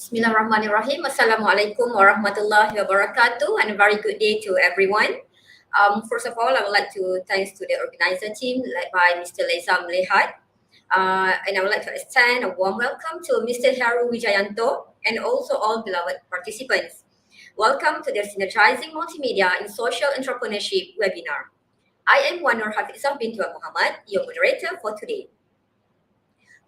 Bismillahirrahmanirrahim. Assalamualaikum warahmatullahi wabarakatuh, and a very good day to everyone. First of all, I would like to thanks to the organizer team led by Mr. Lezam Lehat. And I would like to extend a warm welcome to Mr. Heru Wijayanto and also all beloved participants. Welcome to the Synergizing Multimedia in Social Entrepreneurship webinar. I am Wanur Hafizah bintu Muhammad, your moderator for today.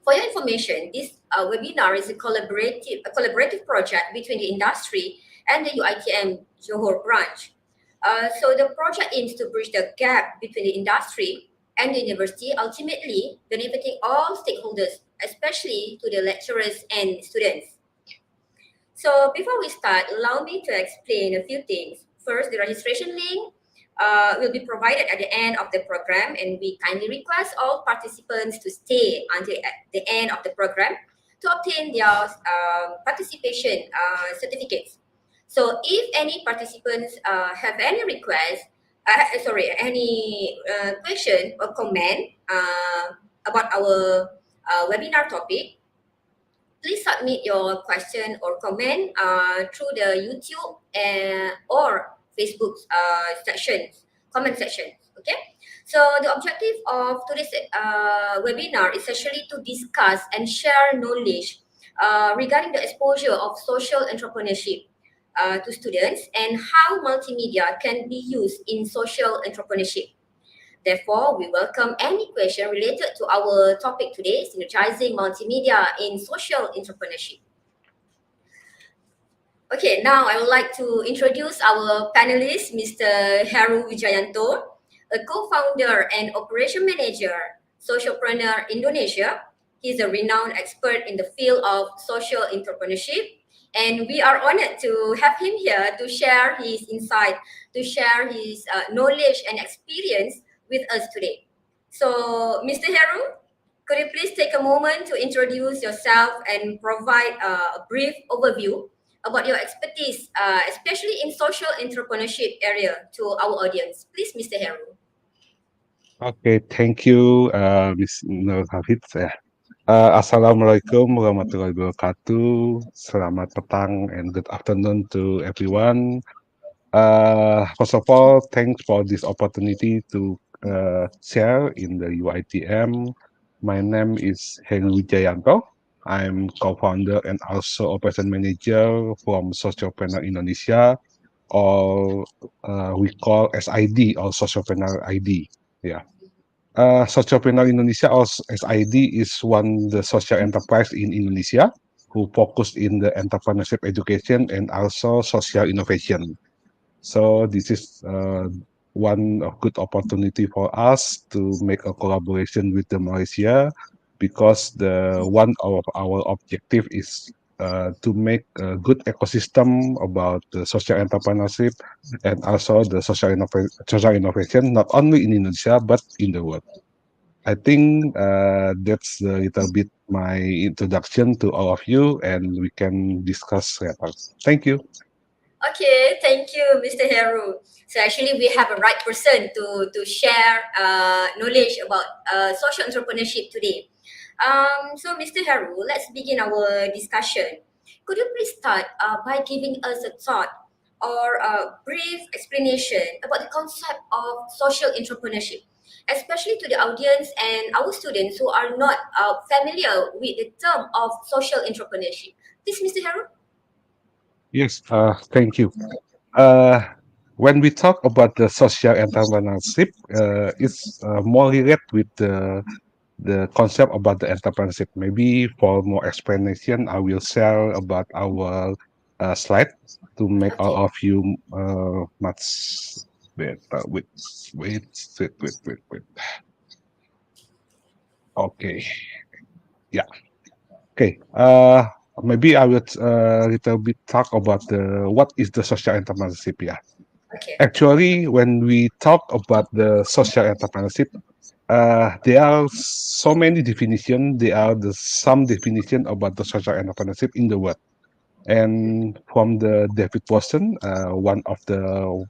For your information, this webinar is a collaborative project between the industry and the UiTM Johor branch. So the project aims to bridge the gap between the industry and the university, ultimately benefiting all stakeholders, especially to the lecturers and students. So before we start, allow me to explain a few things. First, the registration link will be provided at the end of the program, and we kindly request all participants to stay until at the end of the program to obtain their participation certificates. So if any participants have any request, any question or comment about our webinar topic, please submit your question or comment through the YouTube or Facebook comment sections. Okay, so the objective of today's webinar is actually to discuss and share knowledge regarding the exposure of social entrepreneurship to students and how multimedia can be used in social entrepreneurship. Therefore, we welcome any question related to our topic today, Synergizing Multimedia in Social Entrepreneurship. Okay, now I would like to introduce our panelist, Mr. Heru Wijayanto, a co-founder and operation manager, Socialpreneur Indonesia. He's a renowned expert in the field of social entrepreneurship, and we are honored to have him here to share his insight, to share his knowledge and experience with us today. So, Mr. Heru, could you please take a moment to introduce yourself and provide a brief overview about your expertise, especially in social entrepreneurship area to our audience. Please, Mr. Heru. Okay, thank you, Ms. Nur Hafid. Assalamualaikum warahmatullahi wabarakatuh. Selamat petang and good afternoon to everyone. First of all, thanks for this opportunity to share in the UiTM. My name is Heru Wijayanto. I'm co-founder and also operation manager from Socialpreneur Indonesia, or we call SID or Socialpreneur ID. Yeah. Socialpreneur Indonesia or SID is one the social enterprise in Indonesia who focus in the entrepreneurship education and also social innovation. So this is one good opportunity for us to make a collaboration with the Malaysia, because the one of our objective is to make a good ecosystem about the social entrepreneurship and also the social innovation, not only in Indonesia but in the world. I think that's a little bit my introduction to all of you, and we can discuss later. Thank you. Okay, thank you, Mr. Heru. So actually, we have a right person to share knowledge about social entrepreneurship today. So, Mr. Heru, let's begin our discussion. Could you please start by giving us a thought or a brief explanation about the concept of social entrepreneurship, especially to the audience and our students who are not familiar with the term of social entrepreneurship? Please, Mr. Heru. Yes, thank you. When we talk about the social entrepreneurship, it's more related with the concept about the entrepreneurship. Maybe for more explanation, I will share about our slide to make all Okay. of you much better. Wait. Okay, yeah. Okay. Maybe I will little bit talk about the what is the social entrepreneurship. Yeah. Okay. Actually, when we talk about the social entrepreneurship, there are so many definitions. There are some definition about the social entrepreneurship in the world. And from the David Watson, one of the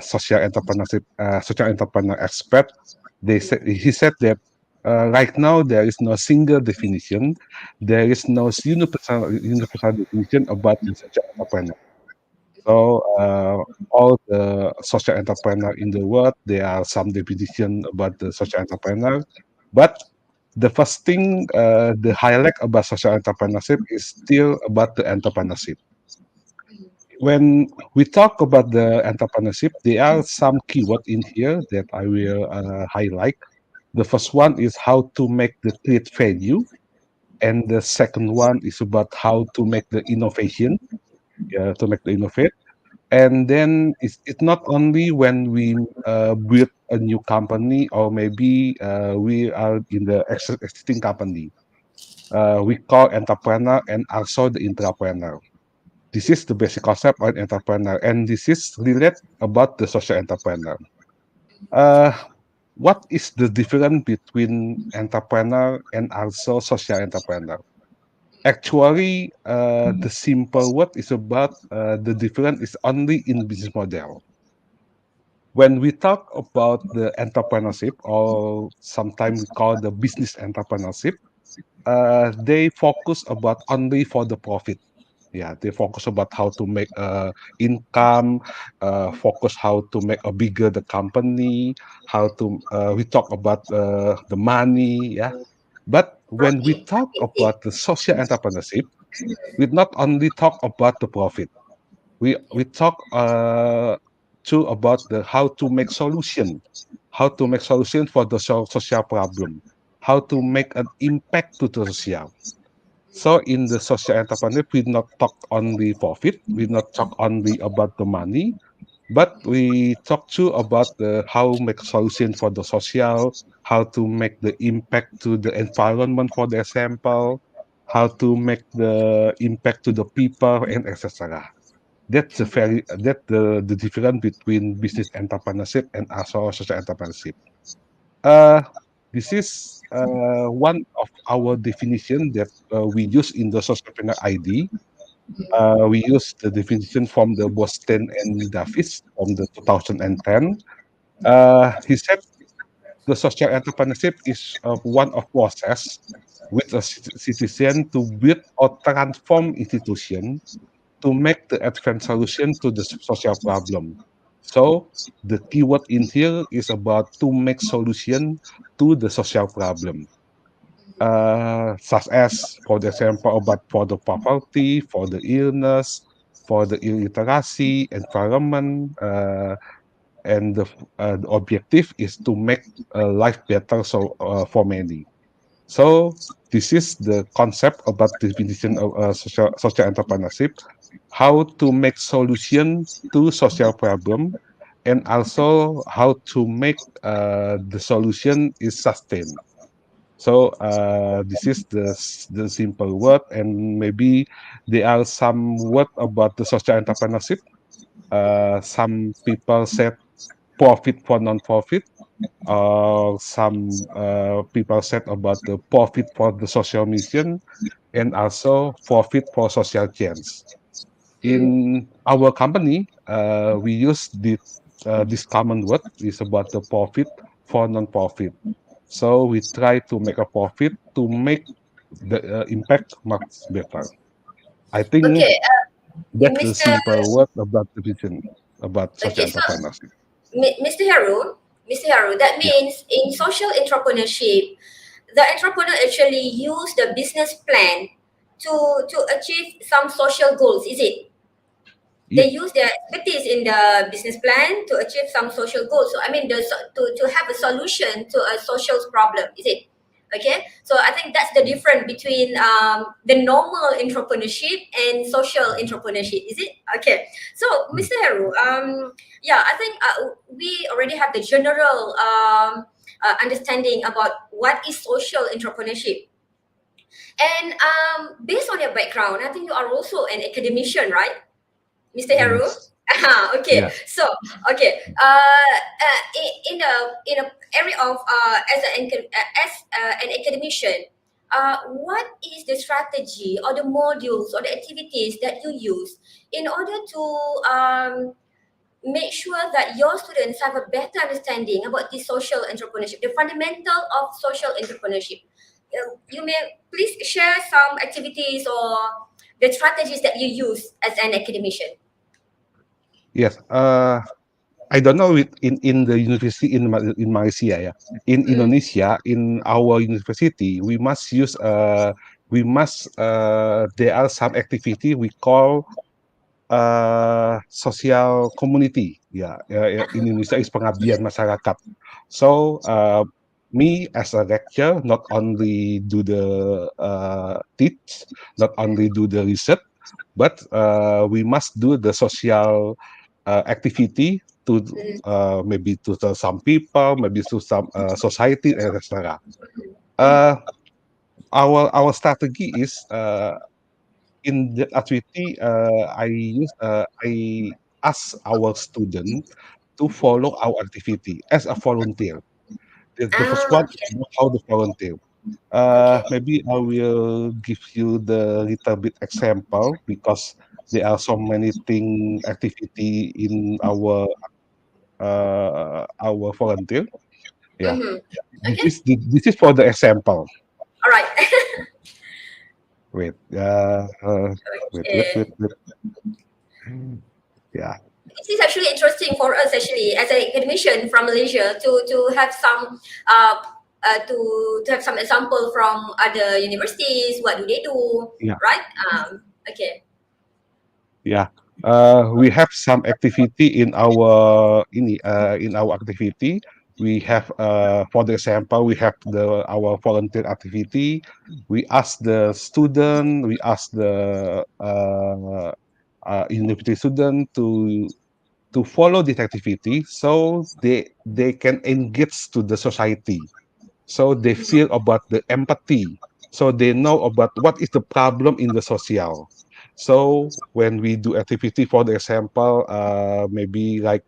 social entrepreneur expert, he said that right now there is no single definition. There is no universal definition about the social entrepreneur. So all the social entrepreneur in the world, there are some definition about the social entrepreneur, but the first thing, the highlight about social entrepreneurship is still about the entrepreneurship. When we talk about the entrepreneurship, there are some keyword in here that I will highlight. The first one is how to make the create value, and the second one is about how to make the innovation, to make the innovate. And then it's not only when we build a new company, or maybe we are in the existing company. We call entrepreneur and also the intrapreneur. This is the basic concept of entrepreneur, and this is related about the social entrepreneur. Uh, what is the difference between entrepreneur and also social entrepreneur? Actually, the simple word is about the difference is only in business model. When we talk about the entrepreneurship, or sometimes we call the business entrepreneurship, they focus about only for the profit. Yeah, they focus about how to make income, focus how to make a bigger the company, how to we talk about the money. Yeah, but when we Okay, talk I see. about the social entrepreneurship, we not only talk about the profit. We talk too about the how to make solution for the social problem, how to make an impact to the social. So in the social entrepreneur, we not talk only profit, we not talk only about the money, but we talk too about the how make solution for the social, how to make the impact to the environment, for the example, how to make the impact to the people, and etc. That's the difference between business entrepreneurship and also social entrepreneurship. Uh, this is one of our definition that we use in the Socialpreneur ID. We use the definition from the Boston and Davis from the 2010. He said the social entrepreneurship is one of process with a citizen to build or transform institution to make the advanced solution to the social problem. So the keyword in here is about to make solution to the social problem, such as, for the example, about for the poverty, for the illness, for the illiteracy, environment, and the objective is to make life better so for many. So this is the concept about definition of social entrepreneurship, how to make solution to social problem, and also how to make the solution is sustained. So this is the simple word, and maybe there are some word about the social entrepreneurship. Some people said profit for non-profit. Some people said about the profit for the social mission, and also profit for social change. In our company, we use this common word is about the profit for non-profit. So we try to make a profit to make the impact much better. I think Okay, that's the Mr. simple word about the vision about social Okay, so entrepreneurship. Mr. Haru, Mr. Haru, that Yeah. means in social entrepreneurship, the entrepreneur actually use the business plan to achieve some social goals, is it? They Yeah. use their expertise in the business plan to achieve some social goals. So I mean, to have a solution to a social problem, is it? Okay, so I think that's the difference between the normal entrepreneurship and social entrepreneurship, is it? Okay, so Mm. Mr. Heru, yeah, I think we already have the general understanding about what is social entrepreneurship, and based on your background, I think you are also an academician, right? Mr. Heru? Yes. Okay. Yeah. So, okay. In a area of as an academician, what is the strategy or the modules or the activities that you use in order to make sure that your students have a better understanding about the social entrepreneurship, the fundamental of social entrepreneurship. You may please share some activities or the strategies that you use as an academician. Yes. I don't know in the university in Malaysia, yeah. In Mm. Indonesia, in our university, we must there are some activity we call sosial community. Ya, in Indonesia is pengabdian masyarakat. So me as a lecturer not only do the teach, not only do the research, but we must do the social activity to Mm. maybe to some people, maybe to some society, etc. Uh, our strategy is in that activity. I ask our student to follow our activity as a volunteer. The first Ah, one is okay, about how to volunteer. okay. Maybe I will give you the little bit example because there are so many thing activity in our volunteer. Yeah, Mm-hmm. this Okay, is this is for the example. all right. Wait, Okay. wait. Yeah, It is actually interesting for us actually as an academician from Malaysia to have some uh, to have some example from other universities. What do they do, yeah, right? Okay. yeah. We have some activity in our activity. We have, for the example, we have our volunteer activity. We ask the student, we ask the university student to follow this activity so they can engage to the society, so they feel about the empathy, so they know about what is the problem in the social. So when we do activity, for the example, maybe like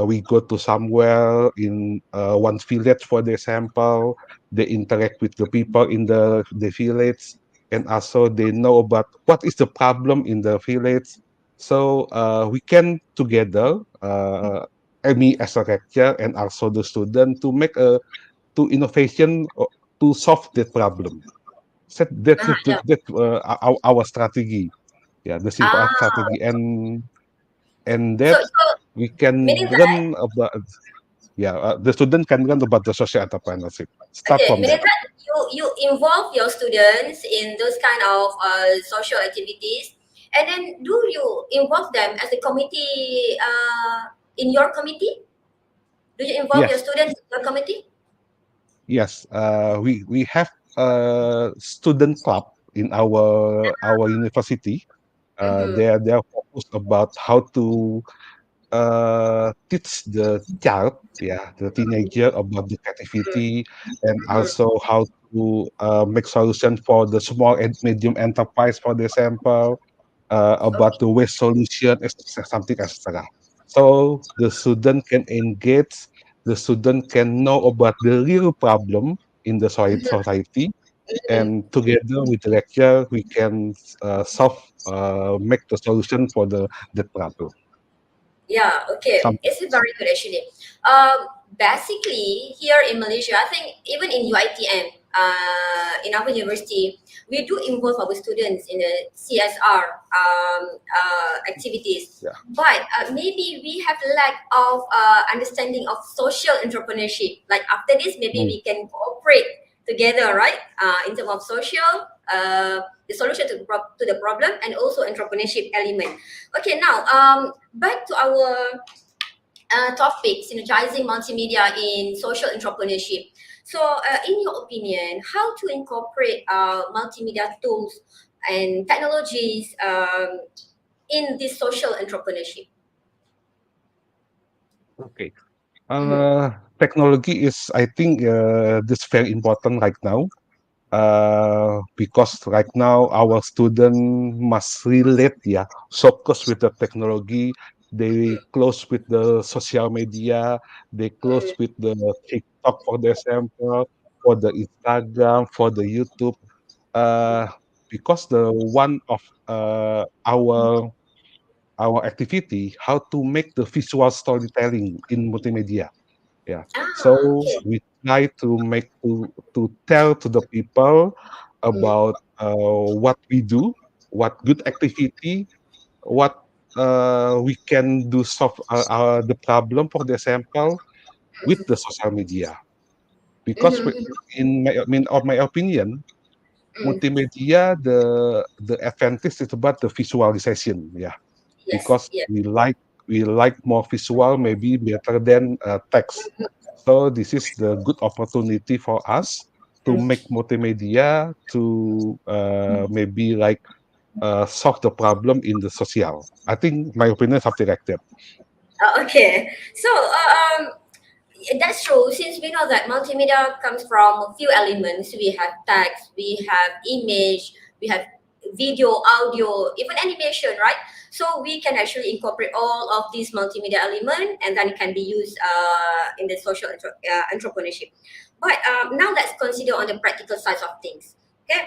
we go to somewhere in one village, for the example, they interact with the people in the village, and also they know about what is the problem in the village. So we can together, me as a lecturer and also the student, to make a to innovation to solve that problem. So Ah, yeah. our strategy. Yeah, the simple Ah, strategy, and so that so we can meaning that learn about, yeah, the student can learn about the social entrepreneurship. Start okay, from meaning that. that you involve your students in those kind of social activities, and then do you involve them as a committee in your committee? Do you involve your Yes, students in your committee? yes. We have a student club in our university. Mm-hmm. They are focused about how to teach the child, yeah, the teenager, about the creativity, and Mm-hmm. also how to make solution for the small and medium enterprise, for the example, about Okay. the waste solution, something, etc. So the student can engage, the student can know about the real problem in the Mm-hmm. society, Mm-hmm. and together with the lecture, we can make the solution for the problem. Yeah, okay. Some It's very good actually. Basically, here in Malaysia, I think even in UITM, in our university, we do involve our students in the CSR activities. Yeah. But maybe we have lack of understanding of social entrepreneurship. Like after this, maybe Mm. we can cooperate together, right? In terms of social, the solution to the problem, and also entrepreneurship element. Okay, now back to our topic, synergizing multimedia in social entrepreneurship. So, in your opinion, how to incorporate multimedia tools and technologies in this social entrepreneurship? Okay. Mm-hmm. Technology is, I think, this very important right now. Because right now our student must relate, yeah, focus with the technology. They close with the social media. They close with the TikTok, for the example, for the Instagram, for the YouTube. Uh, because the one of our our activity, how to make the visual storytelling in multimedia. Yeah. Ah, So okay. we try to make to tell to the people Mm, about what we do, what good activity, what we can do solve the problem for the example with the social media. Because mhm, mhm, of my opinion, mm. multimedia the advantage is about the visualization. Yeah, Yes, because yeah. we like more visual, maybe better than text. So this is the good opportunity for us to Mm. make multimedia to maybe like solve the problem in the social. I think my opinion is something like that. Okay. So, that's true. Since we know that multimedia comes from a few elements, we have text, we have image, we have video, audio, even animation, right? So we can actually incorporate all of these multimedia element, and then it can be used in the entrepreneurship. But now let's consider on the practical side of things. Okay.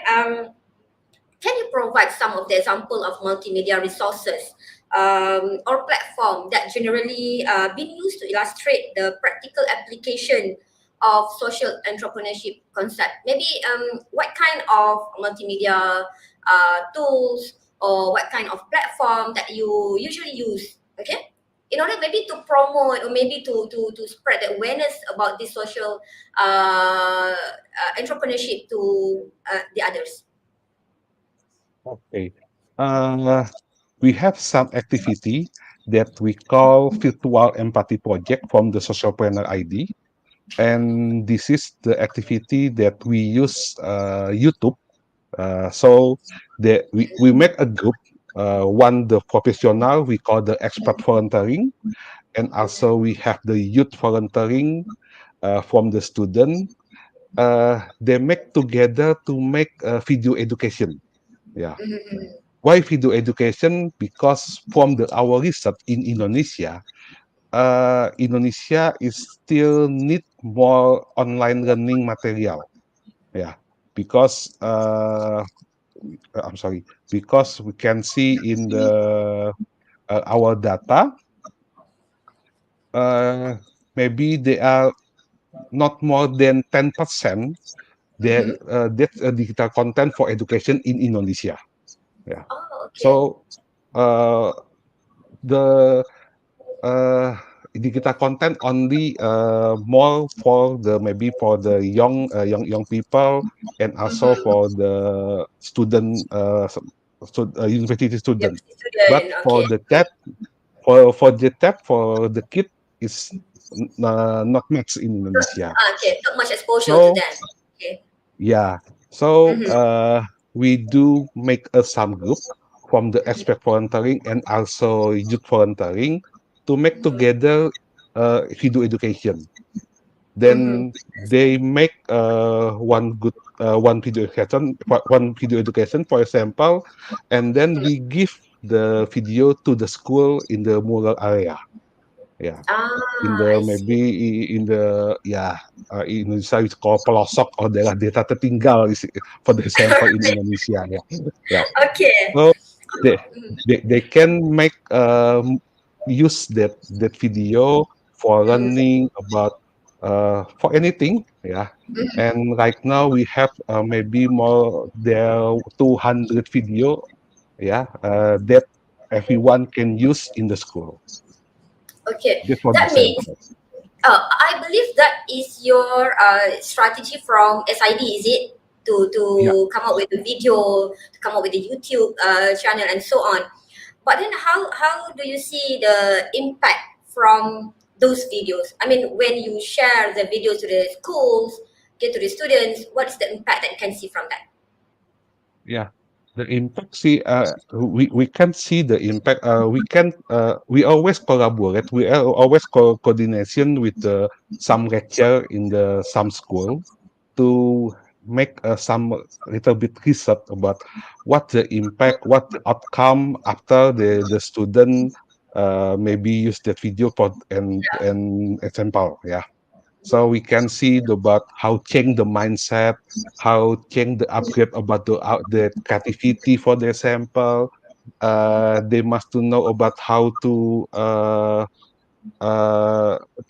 Can you provide some of the example of multimedia resources or platform that generally been used to illustrate the practical application of social entrepreneurship concept? Maybe what kind of multimedia tools or what kind of platform that you usually use? Okay, in order maybe to promote or maybe to spread the awareness about this social entrepreneurship to the others. Okay. Uh, we have some activity that we call virtual empathy project from the socialpreneur ID, and this is the activity that we use YouTube. So we make a group. One the professional we call the expert volunteering, and also we have the youth volunteering from the student. They make together to make video education. Yeah. Mhm, Why video education? Because from our research in Indonesia, Indonesia is still need more online learning material. Yeah, because I'm sorry, because we can see in the our data, uh, maybe they are not more than 10% there mhm. that's digital content for education in Indonesia. Yeah. Oh, okay. So uh, the digital content only more for the maybe for the young people and also Mhm. for the student university Yep, student. But student. for Okay. the tab for the kid is not much in Indonesia. Okay. Not much exposure to So them. Okay. yeah, so Mhm. we do make a some group from the expert volunteering and also youth volunteering to make together video education. Mhm. Then they make one video education, for example, and then we give the video to the school in the rural area. Yeah, in Ah, the I maybe see. in the yeah Indonesia it's called pelosok or daerah desa tertinggal for the example in Indonesia. Yeah, yeah. Okay. So they they can make use that video for Mm. learning about for anything. Yeah, and right now we have maybe more there 200 video. Yeah, that everyone can use in the school. Okay. Just for the That means, example. I believe that is your strategy from SID, is it? Yeah. To come up with a video, to come up with a YouTube channel and so on. But then how do you see the impact from those videos? I mean, when you share the videos to the schools, get to the students, what is the impact that you can see from that? Yeah, the impact. See, we can see the impact. We always collaborate. We are always coordination with the some lecture in the some school to make some little bit research about what the impact, what the outcome after the student maybe use that video for and example. Yeah. So we can see about how change the mindset, how change the upgrade about the creativity for the sample. They must to know about how to uh,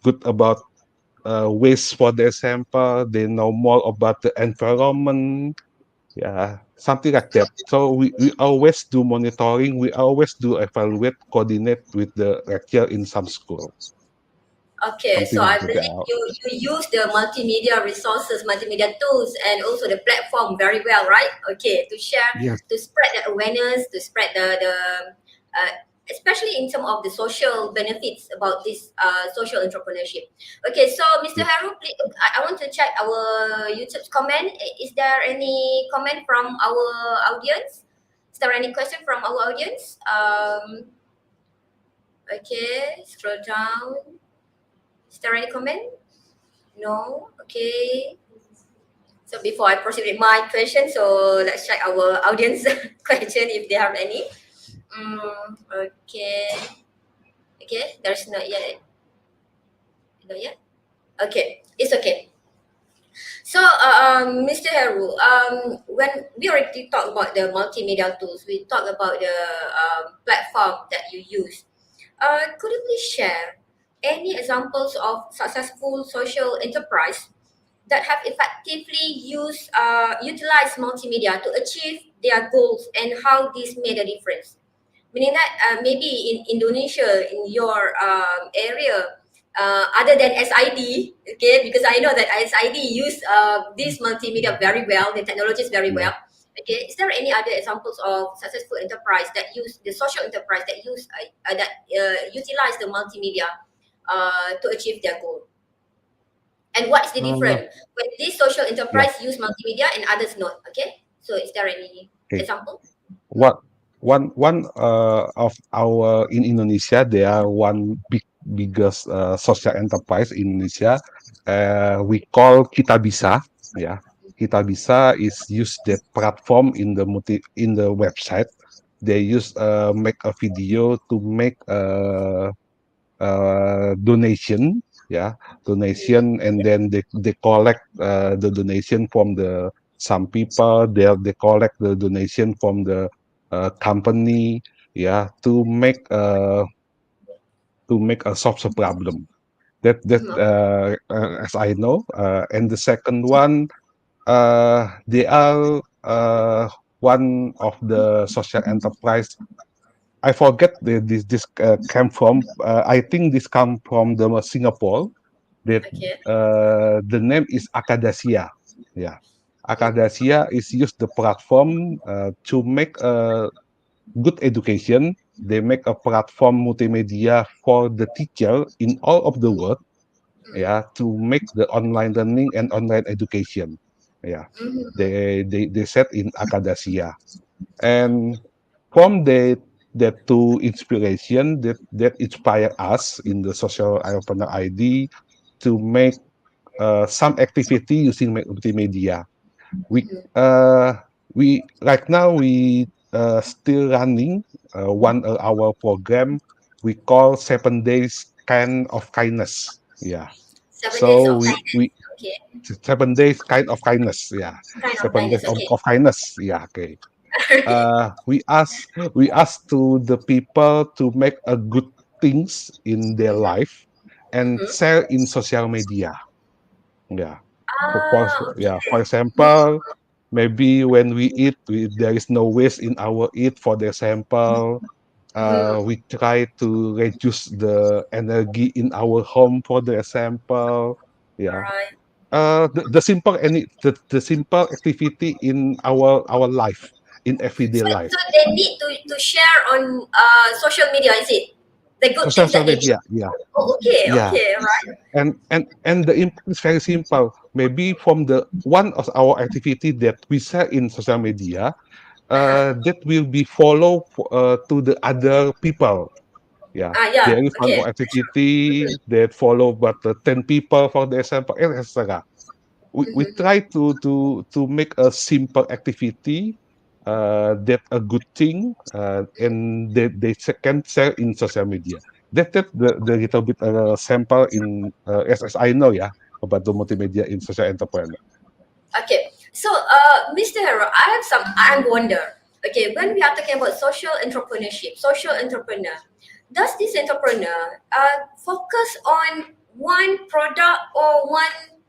good about waste for their sample. They know more about the environment. Yeah, something like that. So we always do monitoring. We always do evaluate, coordinate with the lecturer in some school. Okay, so Something I like believe that. you use the multimedia resources, multimedia tools, and also the platform very well, right? Okay, to share, Yes. to spread the awareness, to spread the uh, especially in some of the social benefits about this social entrepreneurship. Okay, so Mr. Yes. Haru, please, I want to check our YouTube's comment. Is there any comment from our audience? Is there any question from our audience? Okay, scroll down. Is there any comment? No? Okay. So before I proceed with my question, so let's check our audience question if they have any. Okay. Okay, there's not yet. Not yet? Okay, it's okay. So, Mr. Heru, when we already talked about the multimedia tools, we talked about the platform that you use. Could you please share any examples of successful social enterprise that have effectively utilized multimedia to achieve their goals and how this made a difference? Meaning that maybe in Indonesia, in your area, other than SID, okay, because I know that SID use this multimedia very well, the technologies very Yeah. well. Okay, is there any other examples of successful enterprise that use the social enterprise that use utilize the multimedia to achieve their goal? And what is the Uh, difference when this social yeah. enterprise use multimedia and others not? Okay, so is there any Okay. example? What one of our in Indonesia, there are one biggest social enterprise in Indonesia. We call Kita Bisa. Yeah, Kita Bisa is use the platform in the in the website. They use make a video to make donation. Yeah, donation, and then they collect the donation from the some people. They collect the donation from the company. Yeah, to make a solve the problem. That Mhm. as I know. And the second one, they are one of the social enterprise. I forget this came from. I think this come from the Singapore. That Okay. the name is Akadasia. Yeah, Mhm. Akadasia is use the platform to make a good education. They make a platform multimedia for the teacher in all of the world. Yeah, to make the online learning and online education. Yeah, Mhm. they set in Akadasia. And from that to inspiration that inspire us in the social entrepreneur ID to make some activity using multimedia. We uh we right now we still running one hour program we call 7 days kind of kindness. Yeah. 7 days So of we kindness. Okay. 7 days kind of kindness. Yeah. Kind of 7 days kindness. Okay. of kindness. Yeah. Okay. Alright. We ask to the people to make a good things in their life and Mhm. share in social media. Yeah. For Okay. example, maybe when we eat, there is no waste in our eat. For the example, Mhm. we try to reduce the energy in our home. For the example, yeah. Alright. The simple activity in our life, in everyday life. So they need to share on social media, is it? The good things Social that they do. media, yeah, Oh, okay. yeah. Okay. Right. And the impact is very simple. Maybe from the one of our activity that we share in social media, Uh-huh. that will be follow to the other people. Yeah, Yeah. there is one Okay. more activity that follow but 10 people, for the example, etc. We Mhm. try to make a simple activity that a good thing, and can share in social media. That the little bit sample in as I know, yeah, about the multimedia in social entrepreneur. Okay. So, Mr. Hero, I have some. I'm wonder. Okay, when we are talking about social entrepreneurship, social entrepreneur, does this entrepreneur focus on one product or one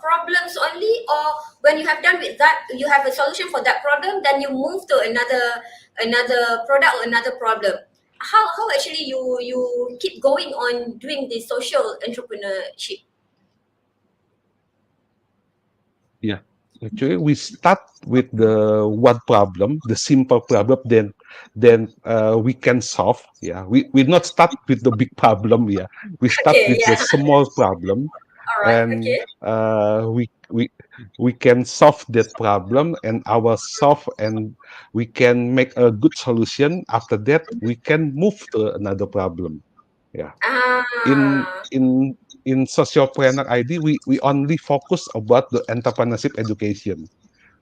problems only, or when you have done with that, you have a solution for that problem, then you move to another product or another problem? How actually you keep going on doing this social entrepreneurship? Yeah. Actually, we start with the one problem, the simple problem, then we can solve. Yeah. We not start with the big problem. Yeah. We start Okay, with the yeah. small problem, All right. and Okay. we can solve that problem and our solve, and we can make a good solution. After that, we can move to another problem. Yeah. in Ah. in in sociopreneur ID, we only focus about the entrepreneurship education.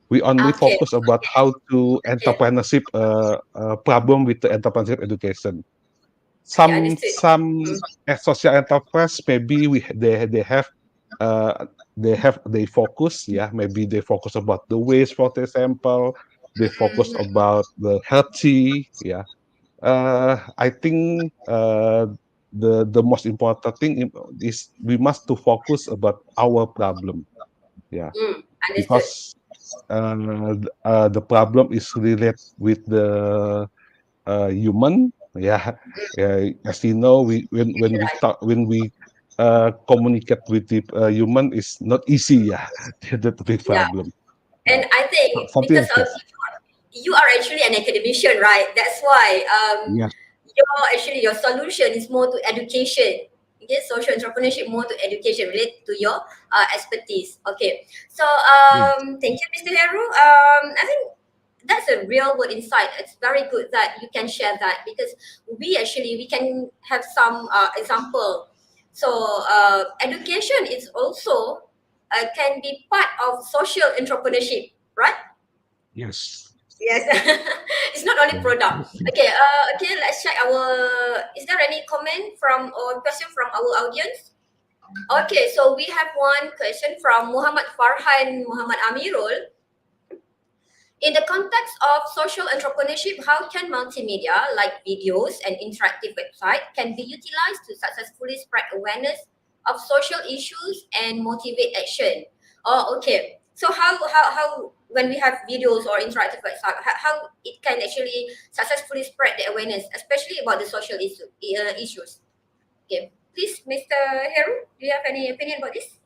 We only Okay. focus about how to Okay. entrepreneurship problem with the entrepreneurship education. Okay. Some Understood. some Mm. social enterprise, maybe uh they focus, yeah, maybe they focus about the waste, for example. They focus Mm-hmm. about the healthy, yeah. I think the most important thing is we must to focus about our problem. Yeah, Mm. Understood. because the problem is related with the human. Yeah, yeah. As you know, we when we Right. talk when we communicate with the human is not easy. Yeah, that's the big Yeah. problem. And Yeah, I think something because like this. you are actually an academician, right? That's why Yes, your solution is more to education. Okay, social entrepreneurship more to education related to your expertise. Okay, so yes, thank you, Mr. Heru. I think that's a real world insight. It's very good that you can share that because we can have some example. So education is also can be part of social entrepreneurship, right? yes. Yes. It's not only Yeah. product. Okay, okay, let's check our is there any comment from or question from our audience? Okay, so we have one question from Muhammad Farhan Muhammad Amirul. In the context of social entrepreneurship, how can multimedia like videos and interactive website can be utilized to successfully spread awareness of social issues and motivate action? Oh, okay. So how when we have videos or interactive website, how it can actually successfully spread the awareness, especially about the issues? Okay, please, Mr. Heru, do you have any opinion about this?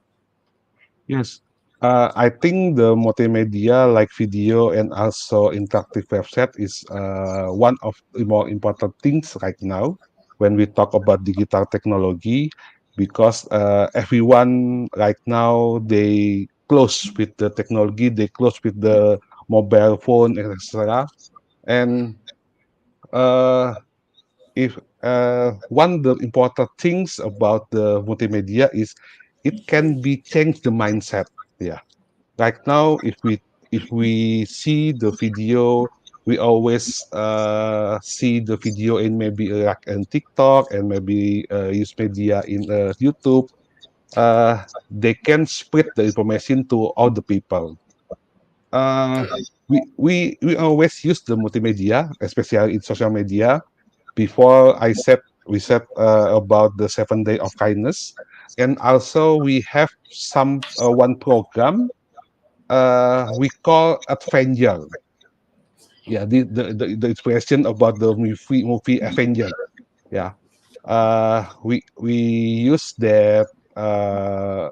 Yes. I think the multimedia like video and also interactive website is one of the more important things right now when we talk about digital technology, because everyone right now they close with the technology, they close with the mobile phone, etc. And uh, if one of the important things about the multimedia is it can be change the mindset. Yeah, right now if we see the video, we always see the video in maybe like in TikTok and maybe use media in YouTube. They can spread the information to all the people. uh, we always use the multimedia, especially in social media. Before we said about the 7 day of kindness, and also we have some one program we call Avenger. Yeah, the expression about the movie Avenger. Yeah, we use that uh,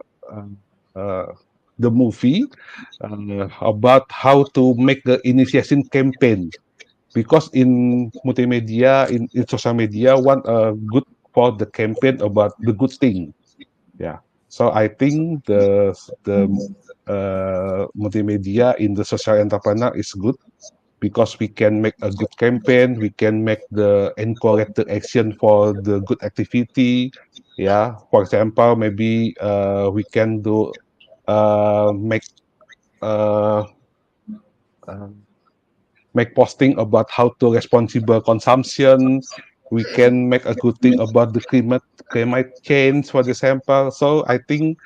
uh, the movie about how to make the initiation campaign, because in multimedia in social media one good for the campaign about the good thing. Yeah, so I think the multimedia in the social entrepreneur is good because we can make a good campaign, we can make the encourage the action for the good activity. Yeah, for example, maybe we can do make uh, uh, make posting about how to responsible consumption. We can make a good thing about the climate change, for example. So I think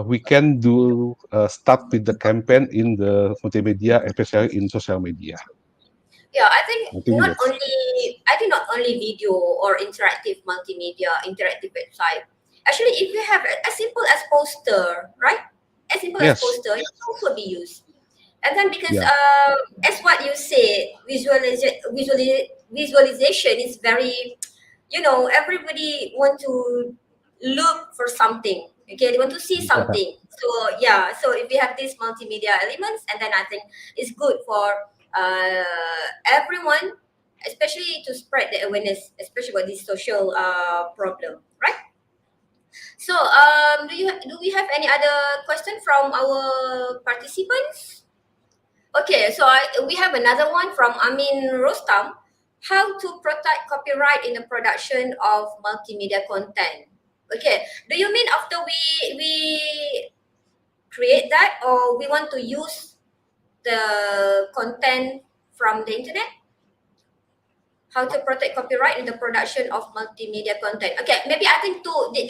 we can do start with the campaign in the multimedia, especially in social media. Yeah, I think I think that's not only video or interactive multimedia, interactive website. Actually, if you have as simple as poster, right? As simple as yes, poster, it can also be used. And then because yeah, as what you say, visualization is very, everybody want to look for something. Okay, they want to see yeah, something. So yeah, so if we have these multimedia elements, and then I think it's good for everyone, especially to spread the awareness, especially about this social problem, right? So do we have any other question from our participants? Okay, so we have another one from Amin Rostam. How to protect copyright in the production of multimedia content? Okay, do you mean after we create that, or we want to use the content from the internet? How to protect copyright in the production of multimedia content? Okay, maybe I think there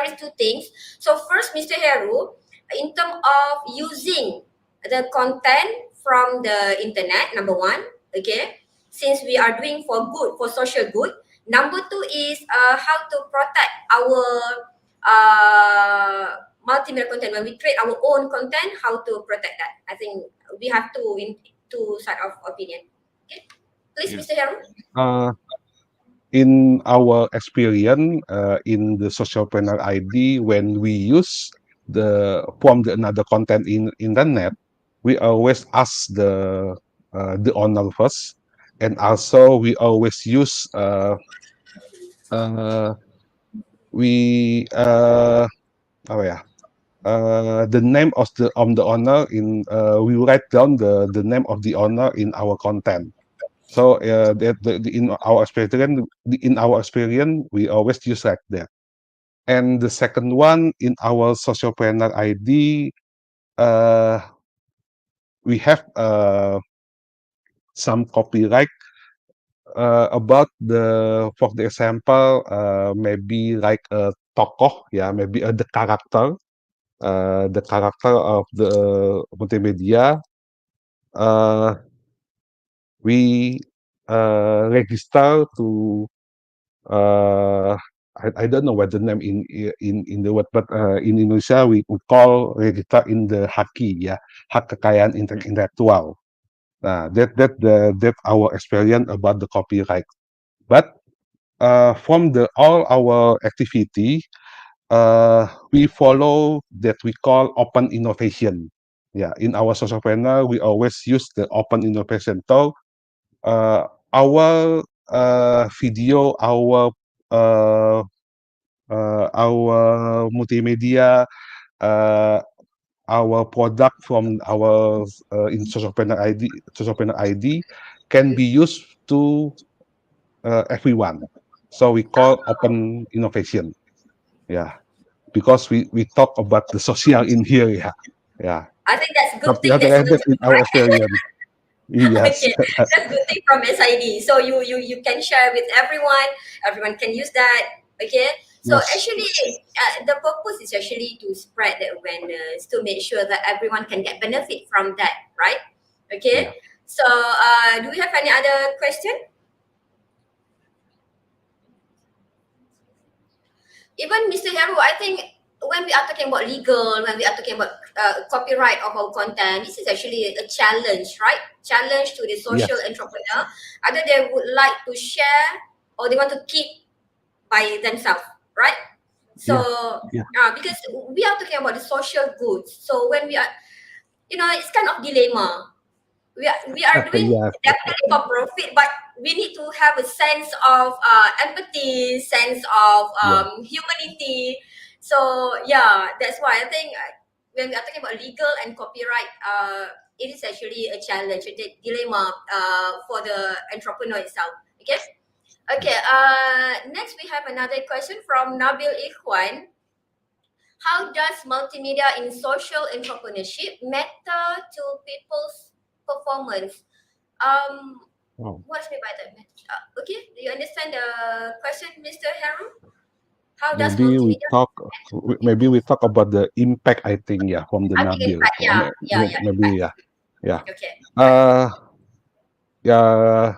is two things. So first, Mr. Heru, in terms of using the content from the internet, number one, okay, since we are doing for good, for social good. Number two is how to protect our multimedia content. When we create our own content, how to protect that? I think we have two side of opinion. Okay, please, yeah. Mr. Heru. Uh, in our experience in the social planner ID, when we use the another content in internet, we always ask the owner first, and also we always use uh, we oh yeah the name of the owner in we write down the name of the owner in our content. So in our experience, we always use like that. And the second one in our social planner ID, uh, we have some copyright about for the example, maybe like a tokoh, yeah, maybe the character of the multimedia. Uh, we register to uh, I don't know what the name in the word, but in Indonesia we call register in the haki, ya, hak kekayaan intelektual. Nah, that our experience about the copyright. But from the all our activity, we follow that we call open innovation. Yeah, in our social planner, we always use the open innovation. So uh, our video, uh, our multimedia, uh, our product from our in social planner ID can be used to everyone. So we call open innovation. Yeah, because we talk about the social in here. Yeah, yeah. I think that's a good Something thing like that's that in mentioned, our right? experience. Yes. Okay, that's good thing from SID. So you can share with everyone. Everyone can use that. Okay. So Yes. actually, the purpose is actually to spread the awareness, to make sure that everyone can get benefit from that, right? Yeah. Okay. So do we have any other question? Even Mr. Heru, I think when we are talking about legal, when we are talking about copyright of our content, this is actually a challenge, right? Challenge to the social Yes. entrepreneur. Either they would like to share or they want to keep by themselves, right? So, Yeah. Yeah. because we are talking about the social goods. So when we are, it's kind of dilemma. We are doing Yes. definitely for profit, but we need to have a sense of empathy, sense of Yeah. humanity. So yeah, that's why I think when we are talking about legal and copyright, it is actually a challenge, a dilemma for the entrepreneur itself. Okay. Okay. Next we have another question from Nabil Ikhwan. How does multimedia in social entrepreneurship matter to people's performance? Um, Oh. what's meant by that? Okay, do you understand the question, Mr. Haru? How does Maybe we multimedia talk. matter to Maybe people's? we talk about the impact. I think, yeah, from the I think Nabil. impact. Yeah, yeah, yeah. Maybe, Impact. yeah, yeah. Okay, right. Uh, uh,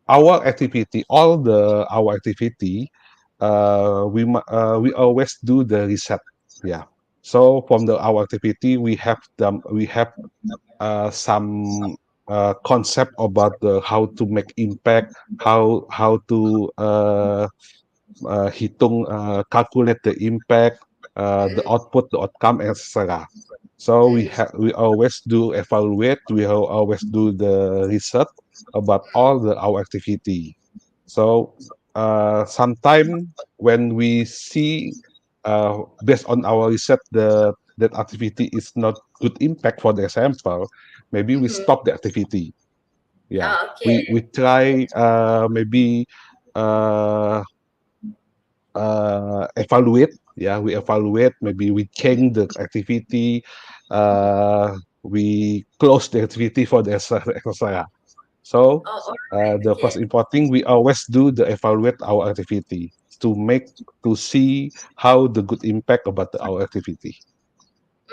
our activity, all the our activity, we always do the reset. Yeah. So from the our activity, we have some concept about the how to make impact, how to hitung, calculate the impact, the Mm-hmm. output, the outcome, etc. So Mm-hmm. we always do evaluate. Always do the research about all the our activity. So sometime when we see, based on our research, the that activity is not good impact for the example, maybe we Mm-hmm. stop the activity. Yeah, Ah, okay. we try, maybe uh, evaluate. Yeah, we evaluate. Maybe we change the activity. We close the activity for the exercise. So Oh, all right. the first Okay. important thing, we always do the evaluate our activity to make to see how the good impact about our activity.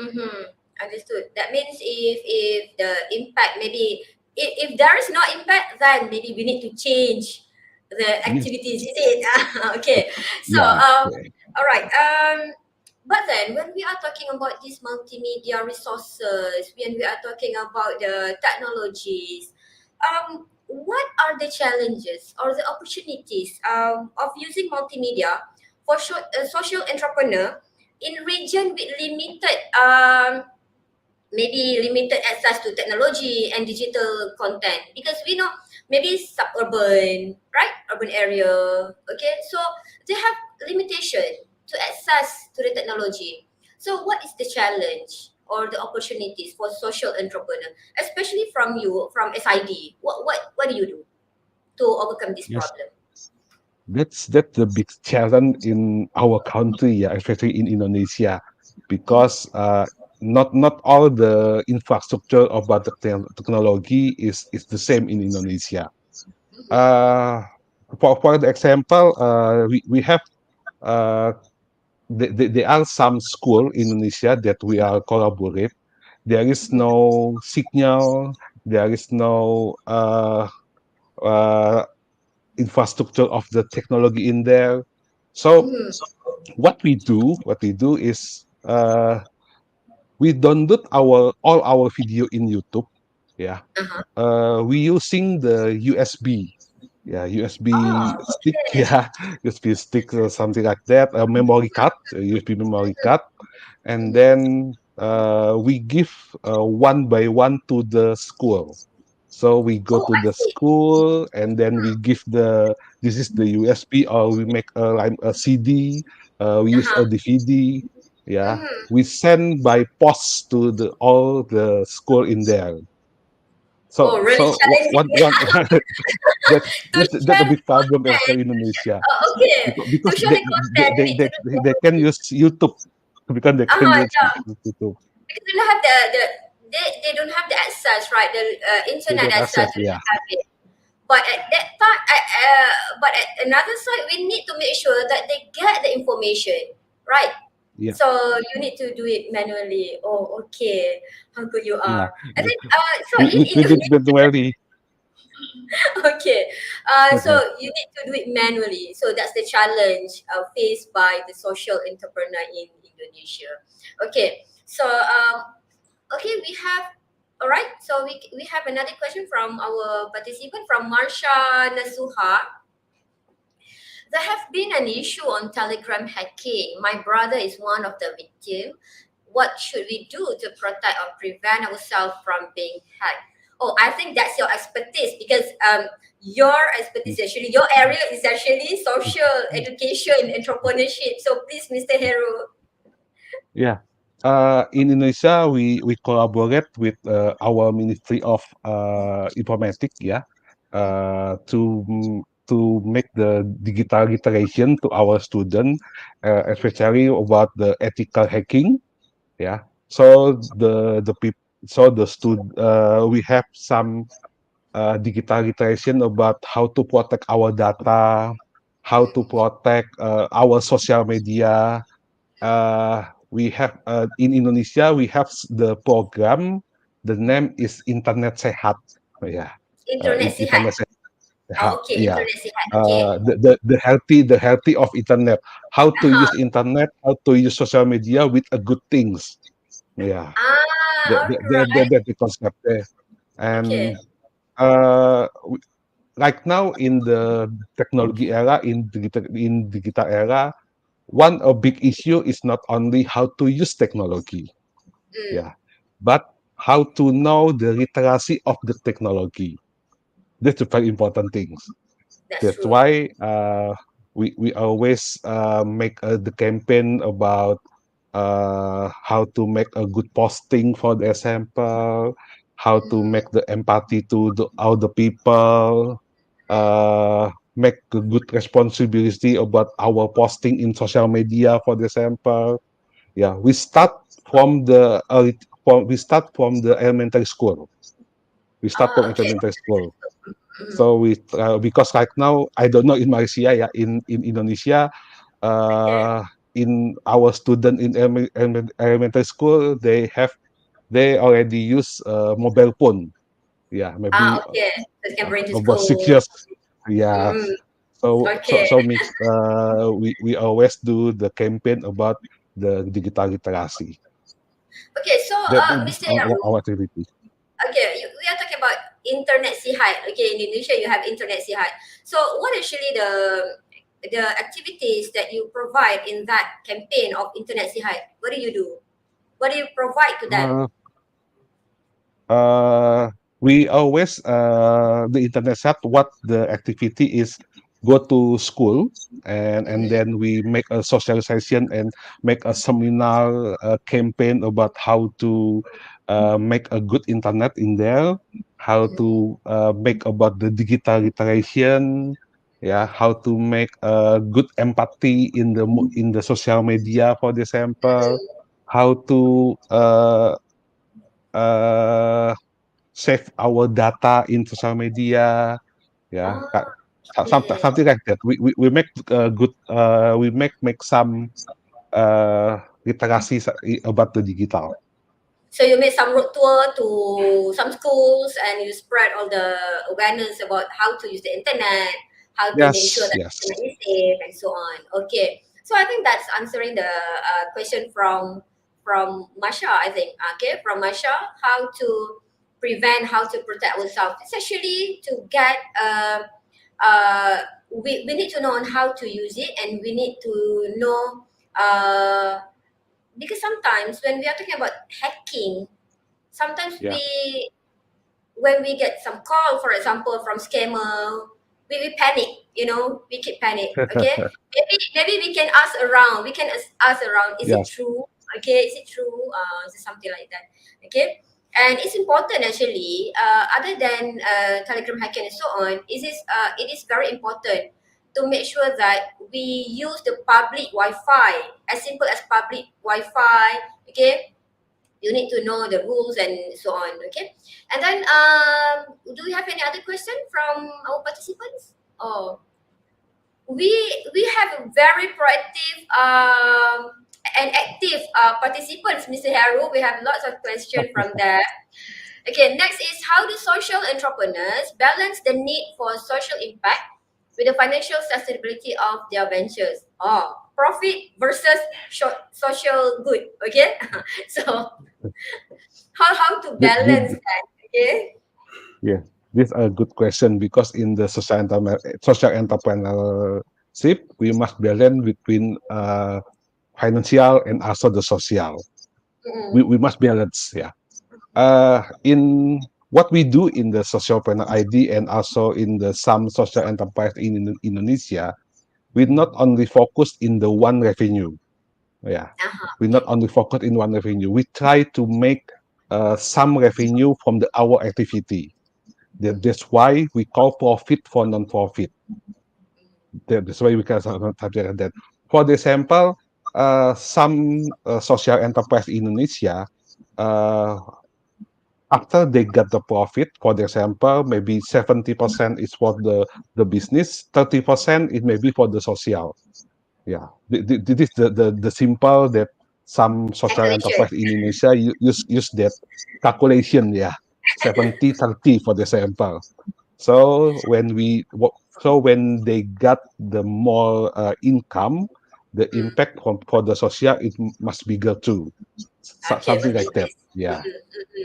Mm-hmm. Understood. That means if the impact maybe if there is no impact, then maybe we need to change the Yes. activities. Is it? Okay. So Yeah. all right. But then when we are talking about these multimedia resources, when we are talking about the technologies, what are the challenges or the opportunities of using multimedia for social entrepreneur in region with limited maybe limited access to technology and digital content, because we know maybe suburban, right, urban area, okay, so they have limitation to access to the technology. So what is the challenge or the opportunities for social entrepreneur, especially from you, from SID? What do you do to overcome this Yes. problem? That's the big challenge in our country, yeah, especially in Indonesia, because not all the infrastructure about the technology is the same in Indonesia. Mm-hmm. Uh, for the example, we have, uh, there are some school in Indonesia that we are collaborate. There is Mm-hmm. no signal. There is no uh, infrastructure of the technology in there. So Mm-hmm. what we do is, we download all our video in YouTube. Yeah, Uh-huh. we using the USB. Yeah, USB Oh, stick. okay. Yeah, USB stick or something like that. A memory card, a USB memory card, and Mm-hmm. then we give one by one to the school. So we go Oh, to I the see. school and then we give the this is the USB, or we make like a CD. We use Uh-huh. a DVD. Yeah, Mm-hmm. we send by post to the all the school in there. Oh, really challenging One to that's a share the big problem content. for Indonesia, Okay, to because share the content, we need to do they can use YouTube, because they can use yeah, YouTube. because they don't have they don't have the access, right? The They internet don't access, accept. they Yeah, don't have it. But at that time, but at another side, we need to make sure that they get the information, right? yeah, So you need to do it manually. Oh, okay. How good you yeah. are. And then, so in We did Indonesia, manually. okay. So you need to do it manually. So that's the challenge faced by the social entrepreneur in Indonesia. Okay. So okay, we have all right. So we have another question from our participant from Marsha Nasuha. There have been an issue on Telegram hacking. My brother is one of the victims. What should we do to protect or prevent ourselves from being hacked? Oh, I think that's your expertise, because your expertise actually, your area is actually social education, entrepreneurship. So please, Mr. Hero. Yeah. In Indonesia, we collaborate with our Ministry of Informatics, yeah, to make the digital literation to our student, especially about the ethical hacking. Yeah. So the people, so the stud, we have some digital literation about how to protect our data, how to protect our social media. We have, in Indonesia we have the program. The name is Internet Sehat. Yeah. Internet sihat. internet Oh, okay, yeah, internet sihat. Okay. the healthy of internet, how to Uh-huh. use internet, how to use social media with a good things. Yeah, Ah, all right. that the concept there. And Okay. uh, right now in the technology era, in digital era, one a big issue is not only how to use technology, Mm, yeah, but how to know the literacy of the technology. That's a very important thing. that's That's true. why we always make the campaign about how to make a good posting for the example, how to Mm, make the empathy to the other people, make a good responsibility about our posting in social media for the example. Yeah, we start from the elementary school. We start from okay. elementary school. Mm, So because right now I don't know in Malaysia, yeah, in Indonesia, okay. uh, in our student in elementary school, they already use mobile phone. Yeah, Ah, maybe okay. So you can bring to about six school. years. Yeah. Mm, So okay. means we always do the campaign about the digital literacy. Okay, so That Mr. our Yaru, activity. okay, we are talking about internet sihat. Okay, in Indonesia you have internet sihat. So what actually the activities that you provide in that campaign of internet sihat? What do you do? What do you provide to them? Uh, uh, we always the internet set what the activity is, go to school, and Mm-hmm, then we make a socialization and make a seminar campaign about how to make a good internet in there, how mm-hmm, to make about the digital literation, yeah, how to make a good empathy in the social media for the example, how to uh save our data in social media, yeah, oh, okay. something like that. We make good we make some literacy about the digital. So you made some road tour to some schools and you spread all the awareness about how to use the internet, how to make sure Yes, that the yes. internet is safe and so on. Okay. So I think that's answering the question from Masha, I think. Okay, from Masha, how to prevent, how to protect ourselves. It's actually to get we need to know on how to use it and we need to know because sometimes when we are talking about hacking, sometimes Yeah. when we get some call, for example, from scammer, we panic, we keep panic. Okay, maybe we can ask around, ask around, is it Yes. true? Okay, is it true? Is it something like that? Okay. And it's important actually, other than telegram hacking and so on, it is very important to make sure that we use the public wi-fi, as simple as public wi-fi. Okay, you need to know the rules and so on. Okay, and then do we have any other question from our participants? Oh, we have a very proactive and active participants, Mr. Haru. We have lots of questions from there. Okay, next is how do social entrepreneurs balance the need for social impact with the financial sustainability of their ventures? Oh, profit versus social good. Okay, so how to balance Th- that? Okay. yeah, this is a good question because in the social entrepreneurship, we must balance between financial and also the social. Mm-mm. We must balance, yeah. In what we do in the socialpreneur ID and also in the some social enterprise in Indonesia, we not only focus in the one revenue. Yeah, we not Okay. only focus in one revenue. We try to make some revenue from our activity. That's why we call profit for non-profit. That's why we can subject like that. For example, some social enterprise in Indonesia, uh, after they get the profit, for example, maybe 70% is for the business, 30% it may be for the social. Yeah, this is the simple that some social Calculation. enterprise in Indonesia use that calculation. Yeah, 70-30 for the example. So when they got the more income, the Mm. impact for the social it must bigger too. Okay, Something okay, like that. yes. Yeah,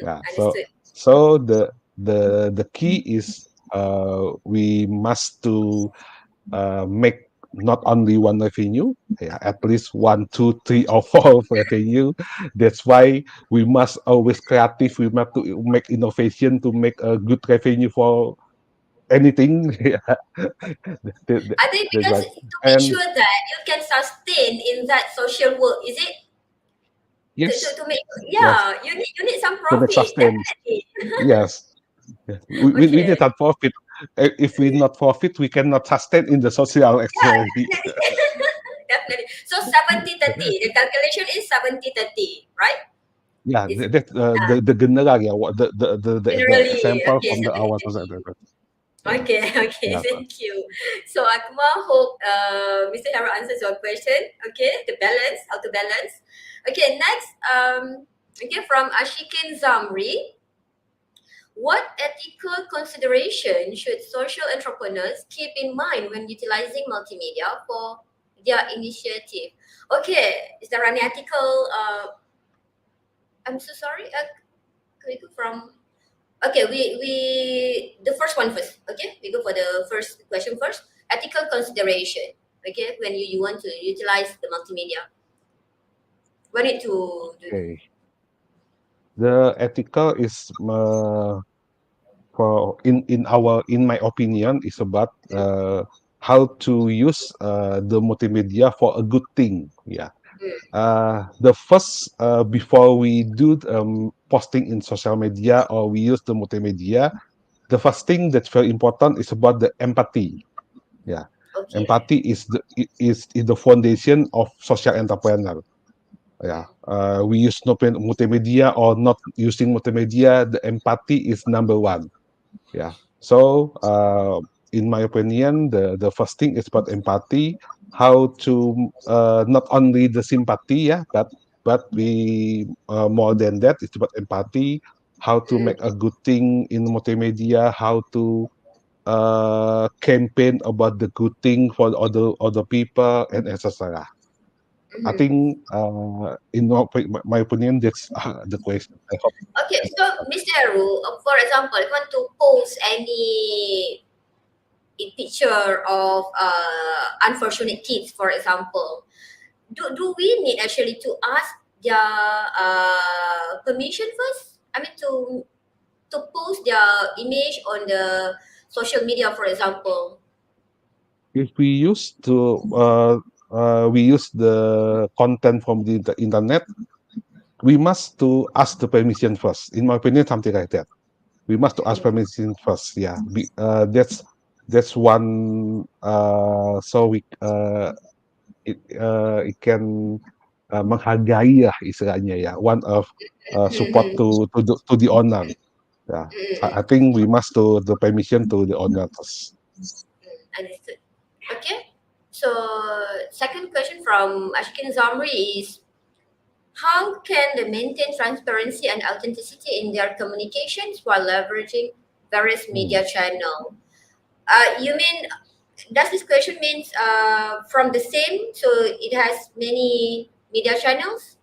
yeah. So Understood. so the key is we must to make not only one revenue, yeah, at least one, two, three, or four revenue. That's why we must always creative. We must to make innovation to make a good revenue for anything. Yeah, I think that's because right. to make And sure that you can sustain in that social work, is it? yes, To make, yes, yeah, you need some to make profit, sustain. definitely. Yes, yes. We Okay. need that profit. If we not profit, we cannot sustain in the social Yeah, actually. definitely. Definitely. So 70-30. The calculation is 70-30, right? Yeah, It's that the general, yeah, what the generally example okay, from the our 70-30. yeah, Okay, okay, yeah. thank you. So Akmal, hope Mr. Hero answers your question. Okay, the balance, how to balance. Okay, next, okay, from Ashikin Zamri. What ethical consideration should social entrepreneurs keep in mind when utilizing multimedia for their initiative? Okay, is there any ethical? I'm so sorry. Can we go from? Okay, we the first one first. Okay, we go for the first question first. Ethical consideration. Okay, when you want to utilize the multimedia, what need to do? Okay. The ethical is for in my opinion is about how to use the multimedia for a good thing. Yeah. Mm, The first before we do posting in social media or we use the multimedia, the first thing that's very important is about the empathy. Yeah, okay. empathy is the foundation of social entrepreneur. Yeah, we use no multimedia or not using multimedia. The empathy is number one. Yeah. So, in my opinion, the first thing is about empathy. How to not only the sympathy, yeah, but we more than that. It's about empathy. How to make Mm, a good thing in multimedia. How to campaign about the good thing for other people and etc. I mhm. think in my opinion, that's the question. I hope. Okay, so Mr. Aru, for example, if you want to post any picture of unfortunate kids, for example, do we need actually to ask their permission first? I mean, to post their image on the social media, for example. If we use the content from the internet, we must to ask the permission first. In my opinion, something like that. We must to ask Mm, permission first. Yeah, that's one. So it can menghargai ya istilahnya ya. One of support mhm, to the owner. Yeah, I mm, think we must to the permission to the owner first. understood. Okay. So second question from Ashkin Zamri is, how can they maintain transparency and authenticity in their communications while leveraging various Hmm. media channel? You mean, does this question means from the same, so it has many media channels,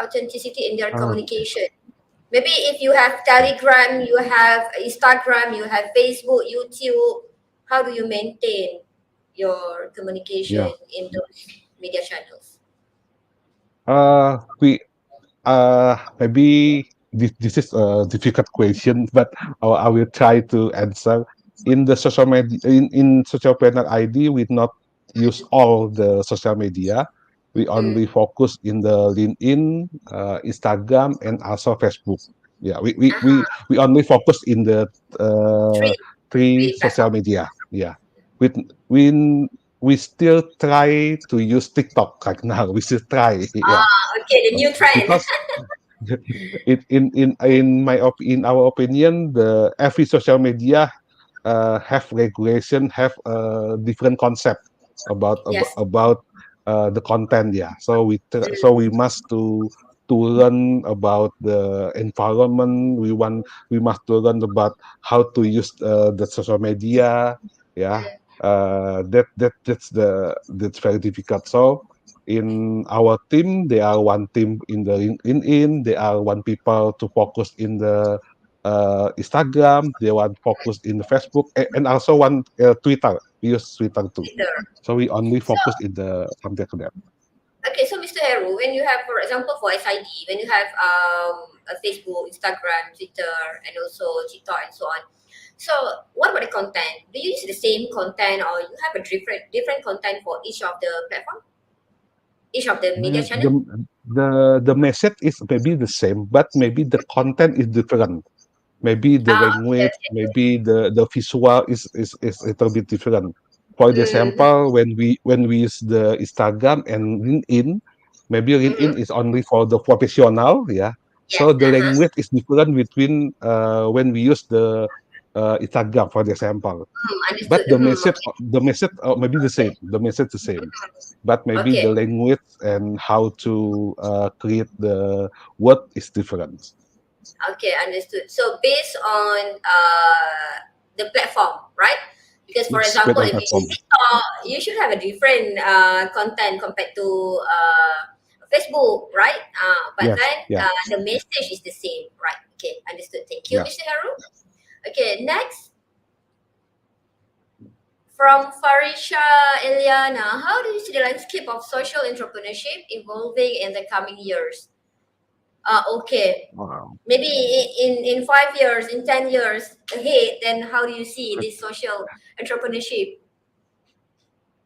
authenticity in their Uh, communication? Maybe if you have Telegram, you have Instagram, you have Facebook, YouTube, how do you maintain your communication yeah. in those media channels? We maybe this is a difficult question, but I will try to answer. In the social media, in social planner ID, we not use all the social media. We only Mm. focus in the LinkedIn, Instagram, and also Facebook. Yeah, we only focus in the uh, Three, three three social platforms. media. Yeah, we we we still try to use TikTok right now. We still try. Yeah, Okay, the new trend. because in our opinion, the every social media have regulation, have a different concept about Yes. the content. Yeah, so we Mm, must to to learn about the environment. We must to learn about how to use the social media. Yeah, that's very difficult. So in our team, they are one team in the LinkedIn. They are one people to focus in the Instagram. They want focus in the Facebook, and also one Twitter. We use Twitter too. Twitter. So we only So focus in the something like that. okay, so Mr. Heru, when you have, for example, for SID, when you have a Facebook, Instagram, Twitter, and also TikTok and so on. So what about the content? Do you use the same content, or you have a different content for each of the platform, each of the media The, channel? the the message is maybe the same, but maybe the content is different. Maybe the Ah, okay, language, okay. maybe the visual is a little bit different. For Mm, example, when we use the Instagram and LinkedIn, maybe LinkedIn mm-hmm. is only for the professional, yeah. Yes. So the Uh-huh. language is different between when we use the Instagram, for example. Understood. But Okay. the message maybe the same. The message the same, but maybe the Okay. language and how to create the word is different. Okay, understood. So based on the platform, right? Because for Yes, based example, on if you use platform. TikTok, you should have a different content compared to Facebook, right? But Yes, then yeah, the message is the same, right? Okay, understood. Thank you, yeah. Mr. Haru. Okay, next from Farisha Eliana, how do you see the landscape of social entrepreneurship evolving in the coming years? Okay, Wow. maybe in 5 years, in 10 years ahead, then how do you see this social entrepreneurship?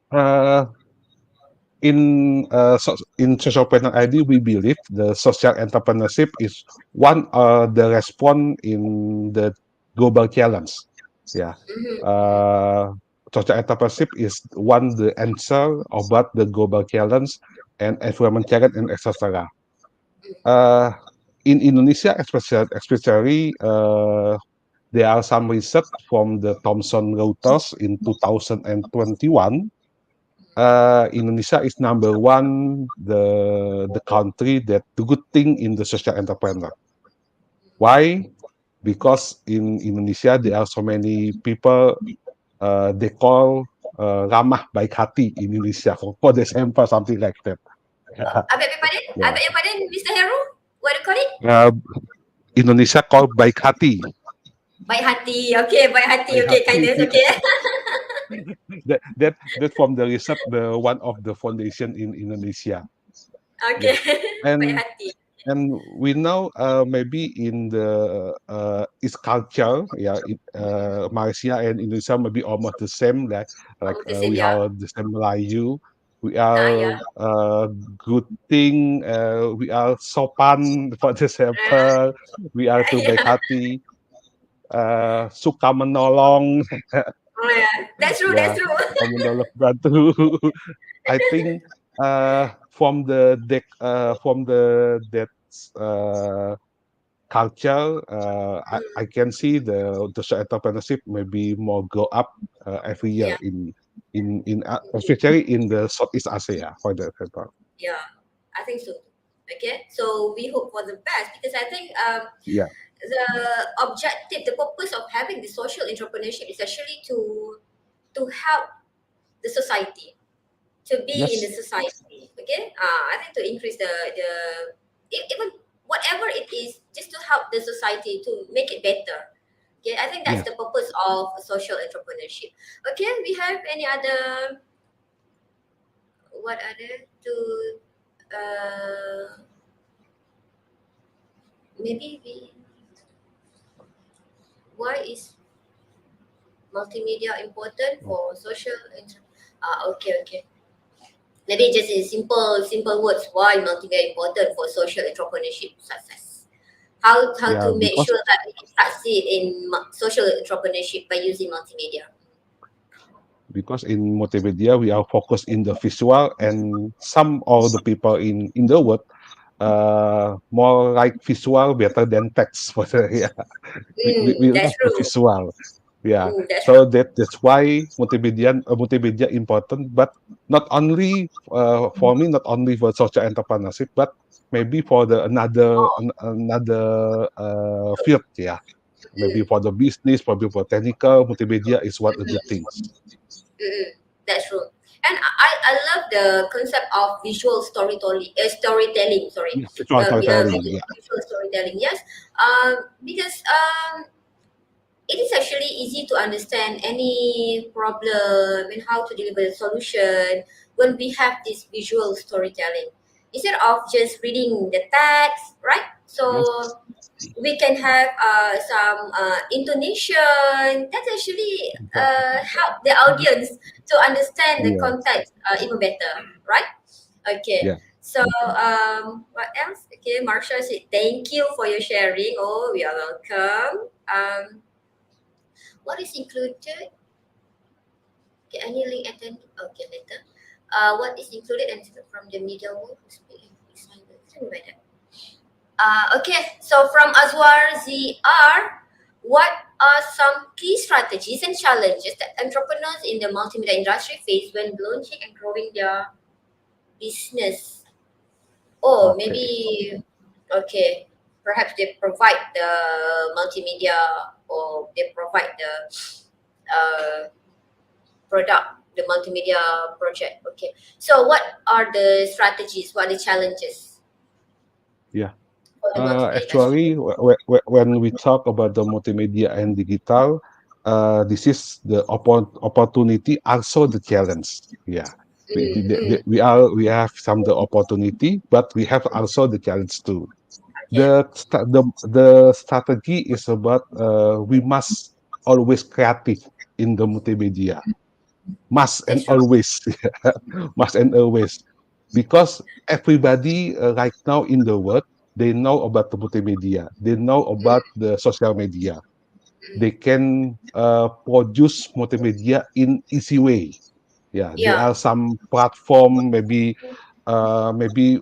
Uh, in Socialpreneur ID, we believe the social entrepreneurship is one the response in the global challenge. Yeah. Mm-hmm. Uh, Social entrepreneurship is one the answer about the global challenge and environment challenge and etc. Uh, in Indonesia, especially there are some research from the Thomson Reuters in 2021. Indonesia is number one, the country that do good thing in the social entrepreneur. Why? Because in Indonesia there are so many people they call ramah baik hati in Indonesia for example something like that. Yeah, I beg your pardon? I yeah. beg your pardon, Mr. Heru? What do you call it? Uh, Indonesia called baik hati. Baik hati. Okay, baik hati. Baik Okay, hati. kindness. Okay. That from the research the one of the foundation in Indonesia. Okay. Yeah, Baik and hati. and we know maybe in the its culture, yeah, Malaysia and Indonesia maybe almost the same, like Almost the same, we yeah. have the same Melayu. We Yeah. are good thing. We are sopan for example. We are too baik Yeah. hati. Suka menolong. Oh, yeah. That's true. That's Yeah, true. suka menolong bantu. I think from the that uh, culture, I can see the social entrepreneurship maybe more grow up every year Yeah. in especially in the Southeast Asia for the example. Yeah. I think so. Okay. So we hope for the best because I think Yeah. the objective, the purpose of having the social entrepreneurship is actually to help the society, to be in the Yes. society. Okay, I think to increase the even whatever it is, just to help the society to make it better. Okay, I think that's Yes. the purpose of social entrepreneurship. Okay, we have any other, what other to maybe we, why is multimedia important for social okay, okay. Maybe just in simple words, why multimedia important for social entrepreneurship success? How Yeah. to make sure that we can succeed in social entrepreneurship by using multimedia? Because in multimedia we are focused in the visual, and some of the people in the world more like visual better than text. For the, yeah, we That's love the true. visual. Yeah, That's so true. that's why multimedia important, but not only for me, not only for social entrepreneurship, but maybe for the Oh, another true. field. Yeah, maybe Mm, for the business, probably for technical, multimedia is one of the mm, things. mm. That's true. And I love the concept of visual storytelling. Sorry, Yeah, visual storytelling. Yeah, visual storytelling. Yes, because it is actually easy to understand any problem and how to deliver the solution when we have this visual storytelling instead of just reading the text, right? yes, So we can have some intonation that actually exactly. help the audience to understand the Yeah, context even better, right? Okay. yeah, So what else? Okay, Marsha said thank you for your sharing. Oh, we are welcome. What is included? Okay, any link attend? Okay, later. What is included and from the media world? Tell me about that. Okay, so from Azwar ZR, what are some key strategies and challenges that entrepreneurs in the multimedia industry face when launching and growing their business? Oh, okay. maybe, okay, perhaps they provide the multimedia or they provide the product, the multimedia project. Okay, so what are the strategies? What are the challenges Yeah. for the multimedia industry? Actually, when we talk about the multimedia and digital, this is the opportunity, also the challenge. Yeah, Mm, we have some the opportunity, but we have also the challenge too. okay, The strategy is about we must always creative in the multimedia, must and that's true. always, must and always, because everybody right now in the world, they know about the multimedia, they know about Mm, the social media, they mm, can produce multimedia in easy way. Yeah, there yeah. are some platform, maybe 20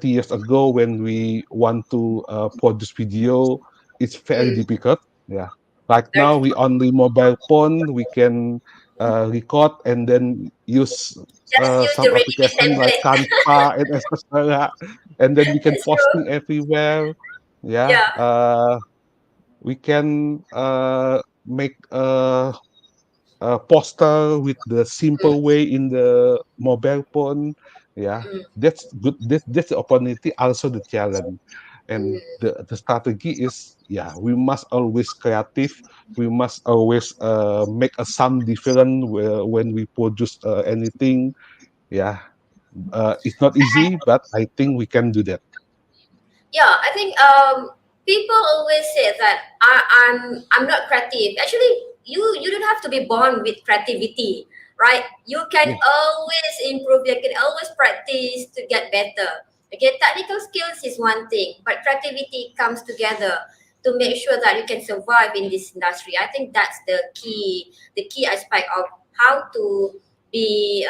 years ago when we want to produce video, it's very Mm, difficult. Yeah, right very now we difficult. only mobile phone, we can record and then use Just use the some ready-made application like template. Canva and etc. And then we can That's posting true. everywhere. Yeah, Yeah. we can make poster with the Mm, simple way in the mobile phone. Yeah, mm, that's good. That's the opportunity, also the challenge. And mm. the strategy is, yeah, we must always creative. We must always make a some different when we produce anything. Yeah, it's not easy, but I think we can do that. Yeah, I think people always say that I'm not creative. Actually, you don't have to be born with creativity, right? You can Yeah, always improve. You can always practice to get better. Okay, technical skills is one thing, but creativity comes together to make sure that you can survive in this industry. I think that's the key aspect of how to be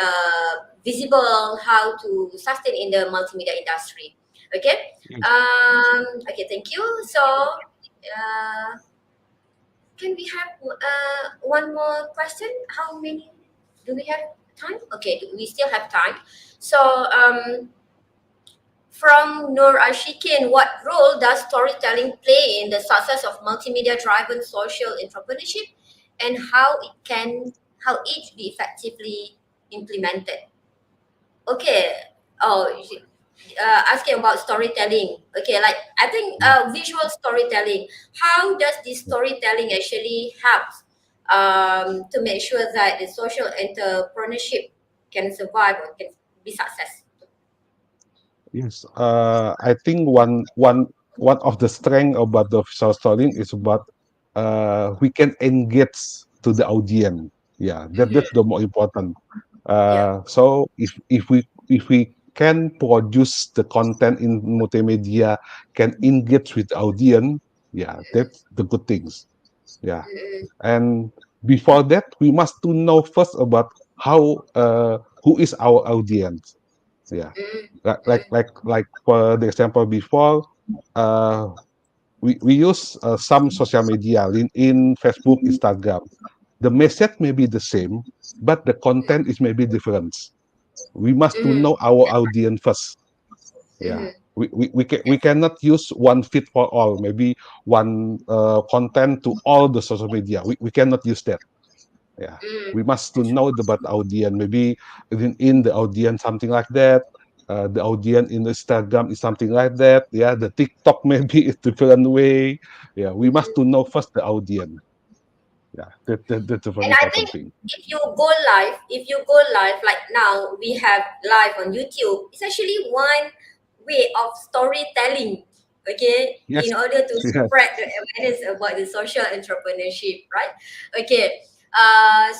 visible, how to sustain in the multimedia industry. Okay. yes, Okay, thank you. So, can we have one more question? How many do we have time? Okay, we still have time. So, from Nur Ashikin, what role does storytelling play in the success of multimedia-driven social entrepreneurship, and how it be effectively implemented? Okay. Oh, asking about storytelling. Okay, like I think yeah, visual storytelling. How does this storytelling actually helps to make sure that the social entrepreneurship can survive or can be success? yes. I think one of the strength about the visual storytelling is about we can engage to the audience. Yeah, that's Mm-hmm. the more important. Yeah. So if we can produce the content in multimedia, can engage with the audience, yeah, that's the good things. Yeah, Mm-hmm. and before that, we must to know first about how who is our audience. Yeah, Mm-hmm. like for the example before, uh we use some social media, LinkedIn, Facebook, Instagram. The message may be the same, but the content is maybe different. We must to Mm-hmm. know our audience first. Yeah, Mm-hmm. we cannot use one fit for all. Maybe one content to all the social media. We cannot use that. Yeah, Mm. we must to know about audience. Maybe in the audience something like that. The audience in Instagram is something like that. Yeah, the TikTok maybe is different way. Yeah, we must to know first the audience. Yeah, that's a very And I important think thing. if you go live, like now we have live on YouTube, it's actually one way of storytelling, okay, Yes, in order to yes, spread the awareness about the social entrepreneurship, right? Okay.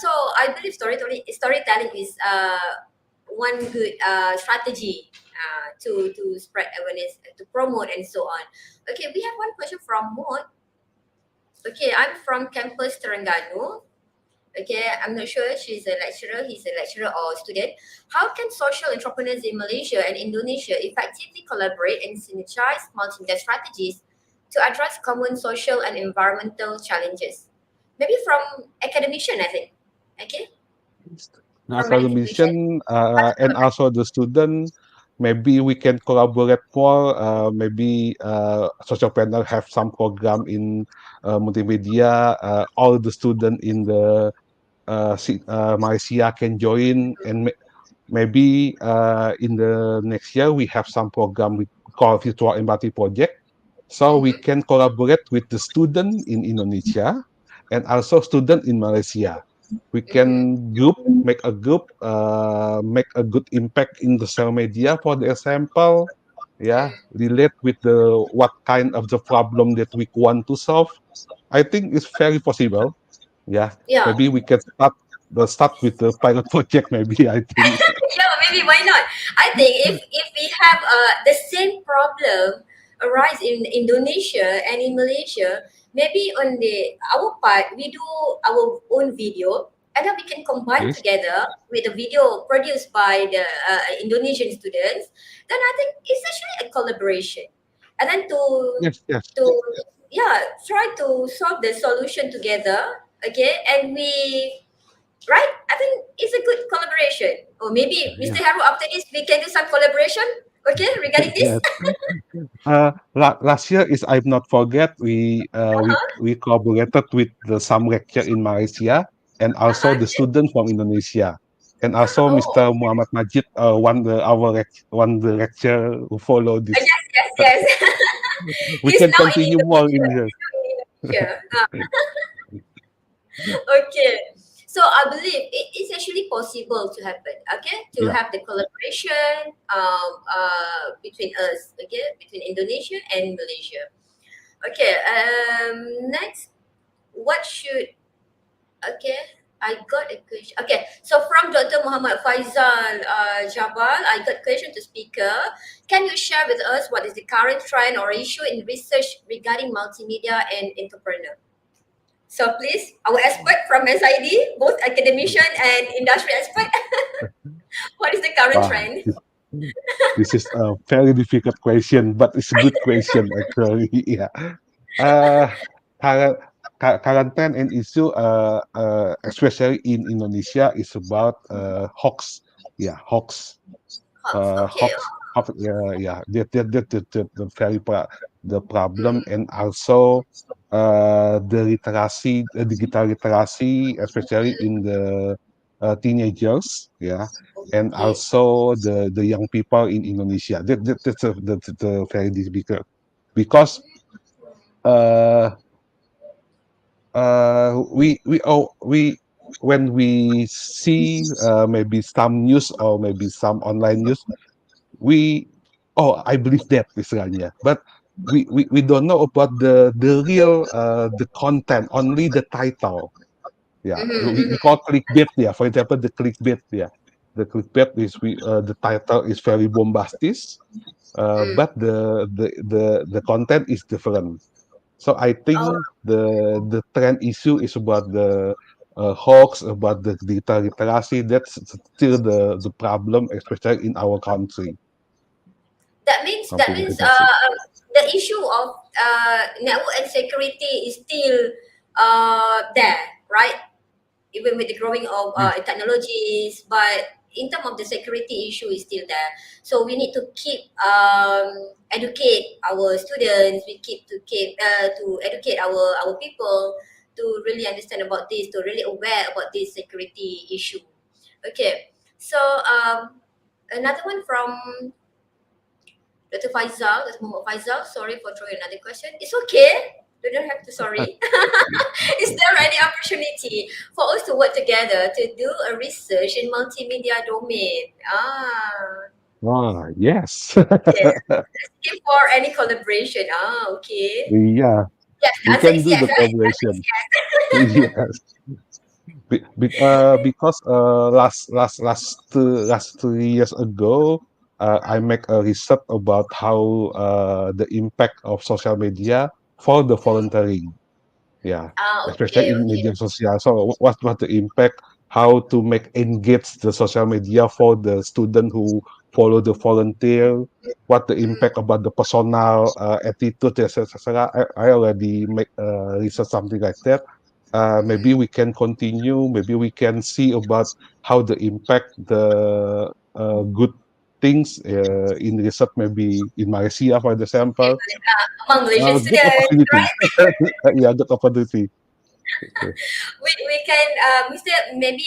So I believe storytelling is one good strategy to spread awareness, to promote and so on. Okay, we have one question from Maud. Okay, I'm from campus Terengganu. Okay, I'm not sure she's a lecturer, he's a lecturer or student. How can social entrepreneurs in Malaysia and Indonesia effectively collaborate and synergize multimedia strategies to address common social and environmental challenges? Maybe from academician, I think. Okay, as from I an academician. mentioned, and also the student, maybe we can collaborate more. Maybe social planner have some program in multimedia. All the student in the Malaysia can join, and maybe in the next year we have some program we call virtual empathy project, so we Mm-hmm. can collaborate with the student in Indonesia and also student in Malaysia. We Mm-hmm. can make a group, make a good impact in the social media. For the example, yeah, Mm. relate with the what kind of the problem that we want to solve. I think it's very possible. Yeah, Yeah. maybe we can start with the pilot project. Maybe I think Yeah, maybe why not? I think if we have the same problem arise in Indonesia and in Malaysia, maybe on the our part we do our own video and then we can combine yes, together with the video produced by the Indonesian students. Then I think it's actually a collaboration, and then yes, yes, to yeah, try to solve the solution together. Okay, and we right? I think it's a good collaboration. Or maybe yeah. Mr. Haru, after this, we can do some collaboration. Okay, regarding this. Yes. Last year is I've not forget we collaborated with the some lecture in Malaysia and also the Okay. student from Indonesia, and also Oh, Mr. Muhammad Majid one the lecture who follow this. yes, yes, yes. We He's can now in continue more Indonesia. in here. He's now in Indonesia. Okay. So I believe it is actually possible to happen. Okay, to Yeah. have the collaboration between us. Okay, between Indonesia and Malaysia. Okay. Next, what should Okay, I got a question. Okay, so from Dr. Muhammad Faizal Jabal, I got question to speaker. Can you share with us what is the current trend or issue in research regarding multimedia and entrepreneur? So please, our expert from SID, both academician and industry expert, what is the current Wow. trend? This is a very difficult question, but it's a good question actually. Yeah. Uh, current, current trend and issue, especially in Indonesia, is about hoax. Yeah, hoax. Hubs, okay. Hoax. Yeah, yeah. The very the problem, Mm, and also the literacy, digital literacy, especially in the teenagers. Yeah, and okay. also the young people in Indonesia. That's the very difficult because uh we when we see maybe some news or maybe some online news, we I believe that istilahnya, but we don't know about the real the content, only the title. Yeah, Mm-hmm, we mm-hmm, call clickbait. Yeah, for example, the clickbait. Yeah, the clickbait is the title is very bombastic, mm. but the content is different. So I Oh, think the trend issue is about the hoax, about the data literacy. That's still the problem, especially in our country. that means Something like that. the issue of network and security is still there, right? Even with the growing of Yes. technologies, but in terms of the security issue is still there. So we need to keep educate our students. We keep to educate our people to really understand about this, to really aware about this security issue. Okay, so another one from Dr. Faizal, Dr. Muhammad Faizal. Sorry for throwing another question. It's okay. You don't have to sorry. Is there any opportunity for us to work together to do a research in multimedia domain? Ah, yes. Okay. Looking for any collaboration. Okay. Yeah, Yes, the we answer can is do yes. the The answer is collaboration. yes. Yes. Because last 3 years ago, I make a research about how the impact of social media for the volunteering. Yeah, especially Okay, in okay. media social. So what the impact? How to make engage the social media for the student who follow the volunteer? What the impact about the personal attitude, etc. I already make research something like that. Maybe we can continue. Maybe we can see about how the impact the good things in research. Maybe in Malaysia, for Okay, example, among Malaysian good students, opportunity. right? Yeah, good opportunity. Okay. We can, Mr. Maybe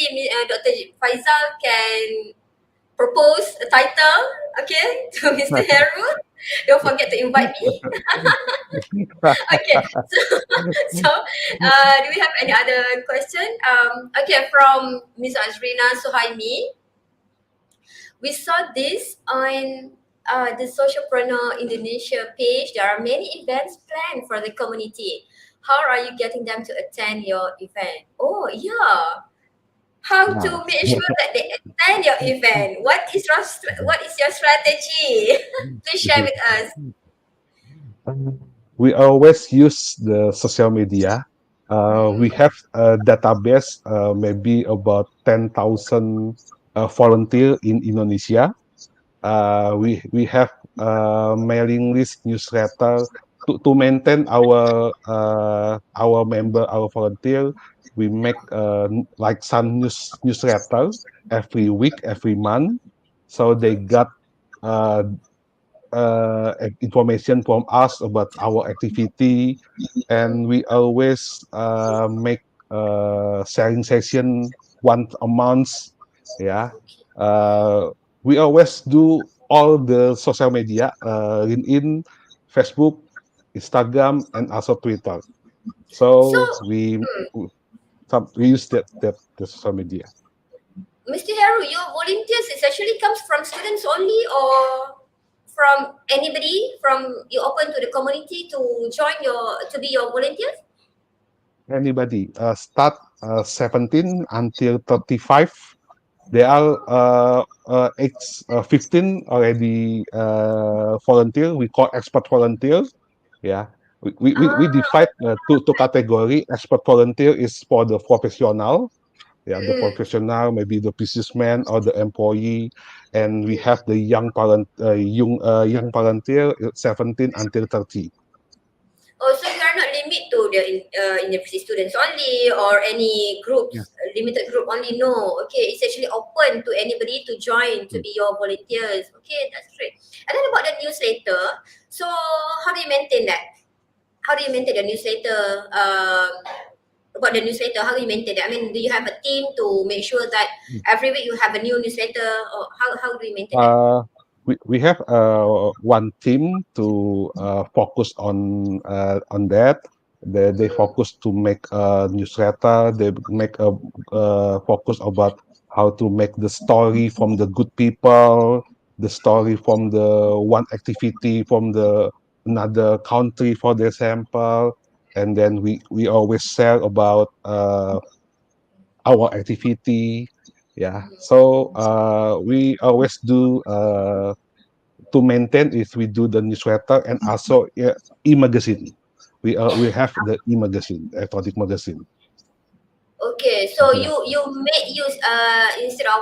Dr. Faizal can propose a title, okay, to Mr. Heru. Don't forget to invite me. Okay, so, do we have any other question? Okay, from Ms. Azrina Suhaimi. We saw this on the Socialpreneur Indonesia page. There are many events planned for the community. How are you getting them to attend your event? Oh, yeah. How to Yeah. make sure that they attend your event? What is your strategy? Please share with us. We always use the social media. We have a database, maybe about 10,000 volunteer in Indonesia. We have mailing list newsletter to maintain our member, our volunteer. We make like some newsletter every week, every month, so they got uh, information from us about our activity, and we always make sharing session once a month. Yeah, uh, we always do all the social media, LinkedIn, Facebook, Instagram, and also Twitter. So, So we use that the social media. Mr. Heru, your volunteers is actually comes from students only or from anybody from you open to the community to join your to be your volunteers? Anybody start 17 until 35. They are age 15 already volunteer. We call expert volunteer. Yeah, we Ah, divide two category. Expert volunteer is for the professional. Yeah, the mm, professional, maybe the businessman or the employee, and we have the young volunteer 17 until 30. oh, so you are not limit to the university students only or any Yeah. groups, limited group only. No, okay, it's actually open to anybody to join to Mm. be your volunteers. Okay, that's great. And then about the newsletter, so how do you maintain that? How do you maintain the newsletter? About the newsletter, how do you maintain it? I mean, do you have a team to make sure that every week you have a new newsletter, or how do you maintain that? Uh, we have one team to focus on that. They focus to make a newsletter. They make a focus about how to make the story from the good people, the story from the one activity from the another country, for the example, and then we always share about our activity. Yeah, so we always do to maintain is we do the newsletter and also e-magazine. We have the e-magazine, electronic magazine. Okay, so Yeah. you may use instead of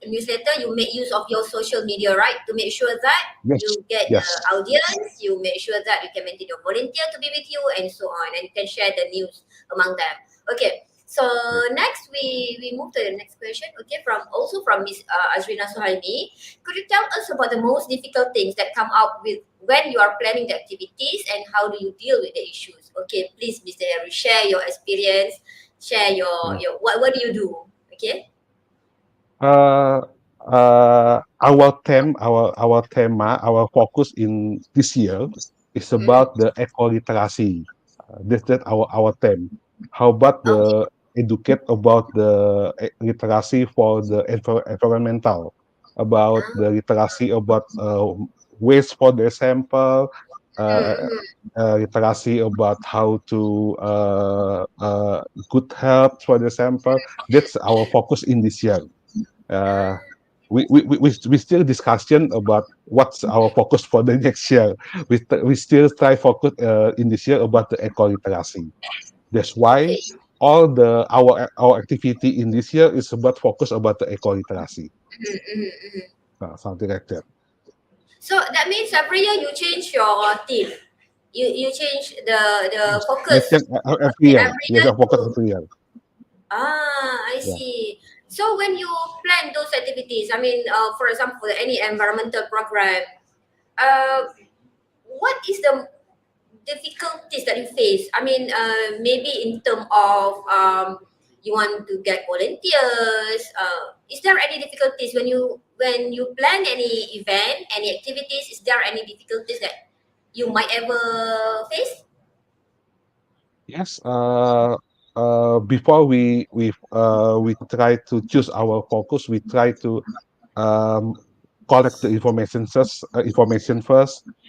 newsletter, you make use of your social media, right? To make sure that Yes, you get the yes. audience, you make sure that you can maintain your volunteer to be with you and so on, and you can share the news among them. Okay. So Yes. next we move to the next question. Okay, from also from Miss Azrina Suhaimi. Could you tell us about the most difficult things that come up with when you are planning the activities and how do you deal with the issues? Okay, please, Mr. Harry, share your experience, share Mm. your what do you do? Okay. Uh, our tema, our focus in this year is about Mm-hmm. the eco-literacy. That's our theme. How about Okay. the educate about the literacy for the environmental, about Ah, the literacy about waste for the sample, uh, mm-hmm. literacy about how to good health for the sample. That's our focus in this year. uh, Ah, we still discussion about what's our focus for the next year. We still try focus in this year about the eco literacy. That's why okay. all the our activity in this year is about focus about the eco literacy. Mm-hmm, mm-hmm, mm-hmm. Something like that. So that means every year you change your team. You change the Yes, we focus. check every Okay, year. every Yes, year our focus you every year. I Yeah. see. So when you plan those activities, I mean, for example, any environmental program, uh, what is the difficulties that you face? I mean, maybe in terms of you want to get volunteers. Is there any difficulties when you plan any event, any activities? Is there any difficulties that you might ever face? Yes. Before we try to choose our focus, we try to um, collect the information first.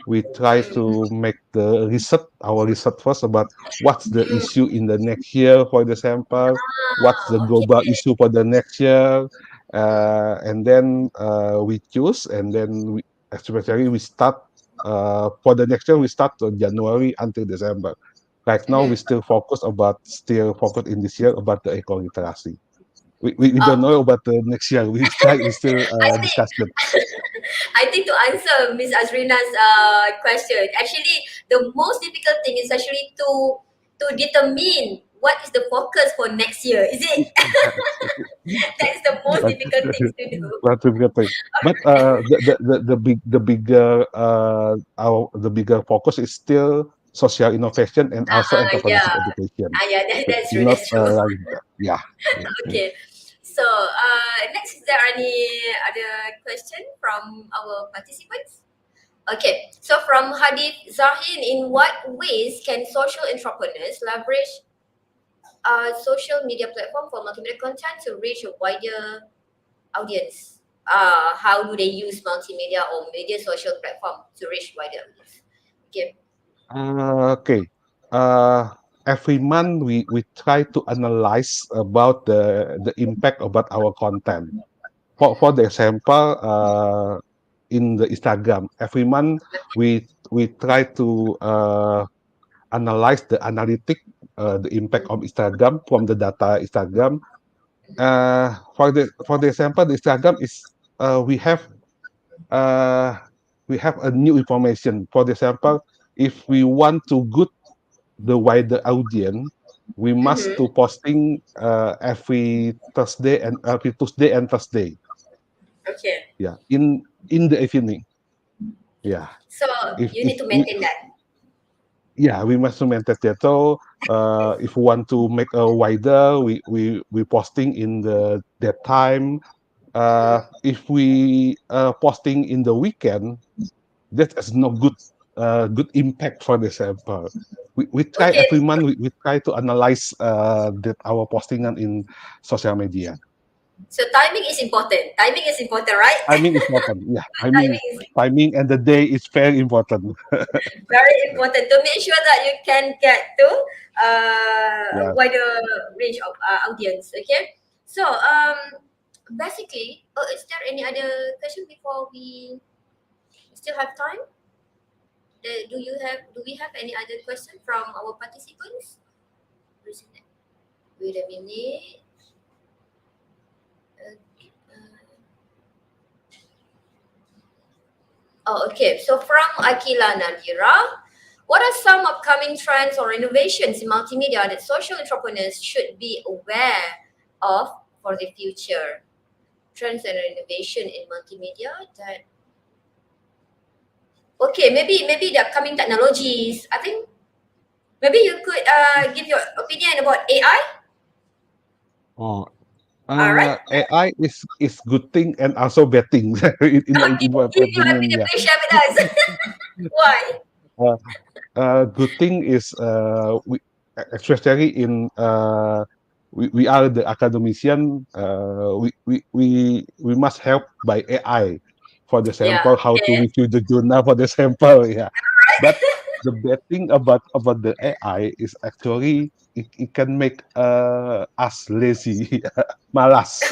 We try Mm, to make our research first about what's the mm. issue in the next year for the sample, what's the Ah, global okay. issue for the next year, Mm, and then we choose, and then especially we start for the next year. We start to January until December. Right now, we mhm. still focus in this year about the eco literacy. We don't Oh, know about the next year. We still I think discuss it. I think to answer Miss Azrina's question, actually the most difficult thing is actually to determine what is the focus for next year. Is it? That is the most But difficult things to do. but we get it. But the bigger focus is still social innovation and also Yeah. entrepreneurship education. Yeah, It's that's true. not That's true. like that. Yeah. Okay. So next, is there any other question from our participants? Okay, so from Hadith Zahin, in what ways can social entrepreneurs leverage a social media platform for multimedia content to reach a wider audience? How do they use multimedia or media social platform to reach wider audience? Okay. Okay. Uh, every month we try to analyze about the impact about our content. For the example, in the Instagram, every month we try to analyze the analytic, the impact of Instagram from the data Instagram. For the example, the Instagram is uh, we have a new information. For the example, if we want to good the wider audience, we must to Mm-hmm. posting every Tuesday and Thursday. Okay. Yeah, in the evening. Yeah, So you if need to we maintain that. yeah, we must maintain that. So if we want to make a wider, we posting in that time. Mm. If we posting in the weekend, that is no good impact for the sample. We try every Okay. month. We try to analyze that our postingan in social media. So timing is important. Timing is important, right? Timing is important. Yeah, Timing is timing and the day is very important. very important to make sure that you can get to a Yeah. wider range of audience. Okay, so basically, is there any other question before we still have time? Do we have any other question from our participants? Wait a minute. Uh, Oh, okay. So from Akila Nadira, what are some upcoming trends or innovations in multimedia that social entrepreneurs should be aware of for the future? Trends and innovation in multimedia that okay, maybe the upcoming technologies. I think maybe you could give your opinion about AI. Oh, All right. AI is good thing and also bad thing Okay, in my give your opinion. opinion. Yeah. Please share with us. Why? Uh, Good thing is especially in we are the academician. We must help by AI for the Yeah. sample, how to Okay. review the journal for the sample. Yeah, but the bad thing about the AI is actually it can make us lazy, malas.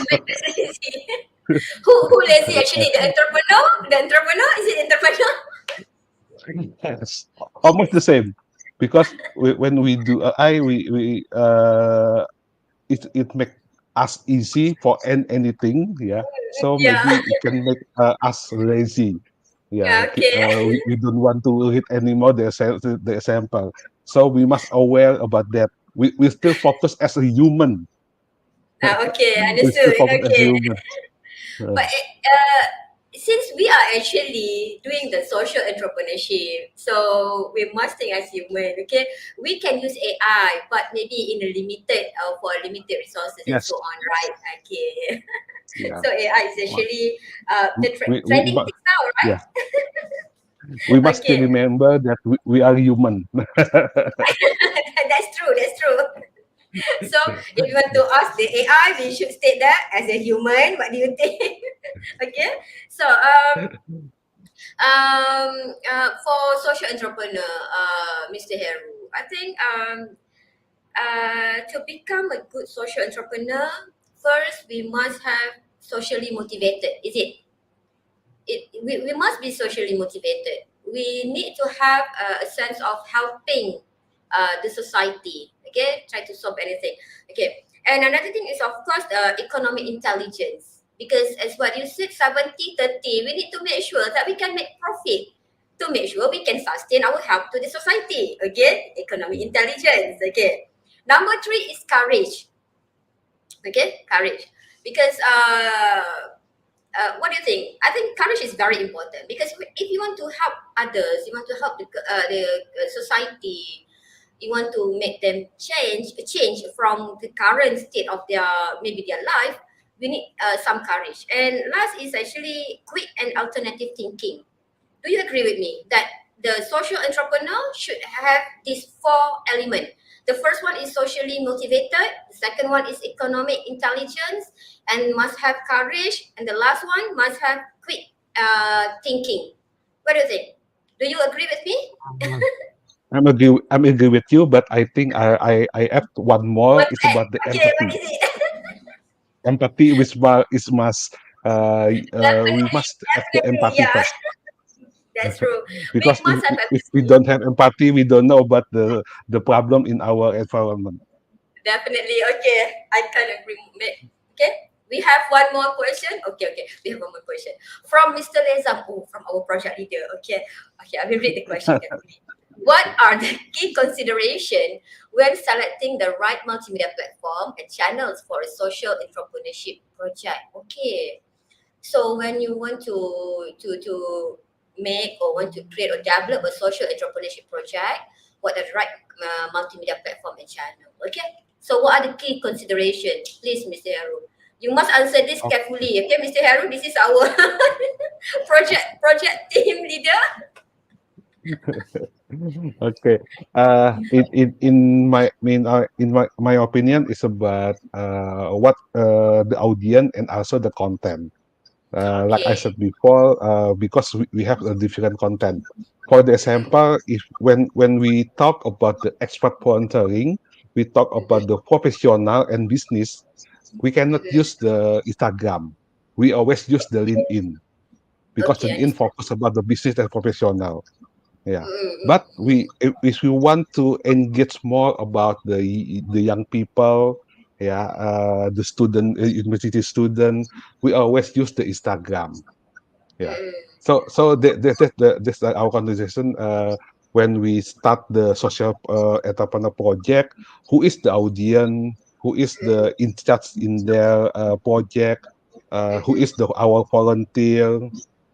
Who lazy actually? The entrepreneur? The entrepreneur? Is it entrepreneur? Yes, almost the same. Because when we do AI, it make us easy for anything. Yeah, so Yeah. maybe it can make us lazy. Yeah. Yeah, Okay. we don't want to read anymore the example. So we must aware about that. We still focus as a human. Okay. We still Understood. focus as a Okay. human. But since we are actually doing the social entrepreneurship, so we must think as human. Okay, we can use AI, but maybe in a limited for limited resources and Yes. so on, right? Okay. Yeah. So AI is actually the We trending things now, right? yeah. We must still Okay. remember that we are human. That's true. That's true. So if you want to ask the AI, we should state that as a human. What do you think? Okay. So for social entrepreneur, Mr. Heru, I think to become a good social entrepreneur, first we must have socially motivated. Is it? We must be socially motivated. We need to have a sense of helping the society. Okay, try to solve anything. Okay, and another thing is of course economic intelligence, because as what you said, 70-30, we need to make sure that we can make profit to make sure we can sustain our help to the society. Again, economic intelligence. Okay, number three is courage. Okay, courage, because what do you think? I think courage is very important, because if you want to help others, you want to help the society, you want to make them change from the current state of their maybe their life. We need some courage. And last is actually quick and alternative thinking. Do you agree with me that the social entrepreneur should have these four elements? The first one is socially motivated, the second one is economic intelligence, and must have courage, and the last one must have quick thinking. What do you think? Do you agree with me? I'm agree with you, but I think I add one more. What's It's that? about the Okay, what empathy. is it? Empathy is must we Definitely, must have the definitely, empathy yeah, first. that's true. We Because must have if we empathy. don't have empathy, we don't know about the problem in our environment. Definitely. Okay. I can agree. Okay. We have one more question. Okay, okay. We have one more question from Mr. Lezam. Oh, from our project leader. Okay. Okay, I will read the question carefully. What are the key consideration when selecting the right multimedia platform and channels for a social entrepreneurship project? Okay. So when you want to make or want to create or develop a social entrepreneurship project, what are the right multimedia platform and channel? Okay. So what are the key considerations? Please, Mr. Haru. You must answer this carefully. Okay, Mr. Haru, this is our project team leader. Okay. In my opinion, is about what the audience and also the content. Like I Okay. said before, because we have a different content. For the example, if when we talk about the expert volunteering, we talk about the professional and business, we cannot use the Instagram. We always use the LinkedIn because the Okay, LinkedIn understood. focus about the business and professional. Yeah. Mm-mm. But if we want to engage more about the young people, yeah, the student, university student, we always use the Instagram. Yeah. This our conversation when we start the social entrepreneur project. Who is the audience? Who is the in charge in their project? Who is the our volunteer?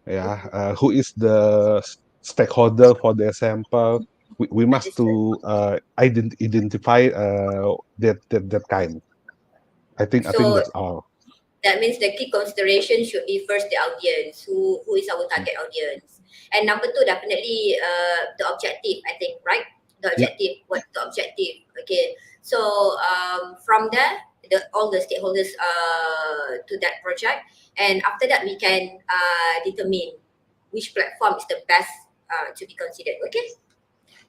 Yeah. Who is the stakeholder for the sample? We must Understood. to identify that kind. I think So that's all. that means the key consideration should be first the audience, who is our Mm. target audience, and number two definitely the objective. I think right, the Yeah. objective. What's the objective? Okay, so from there, all the stakeholders to that project, and after that we can determine which platform is the best to be considered. Okay,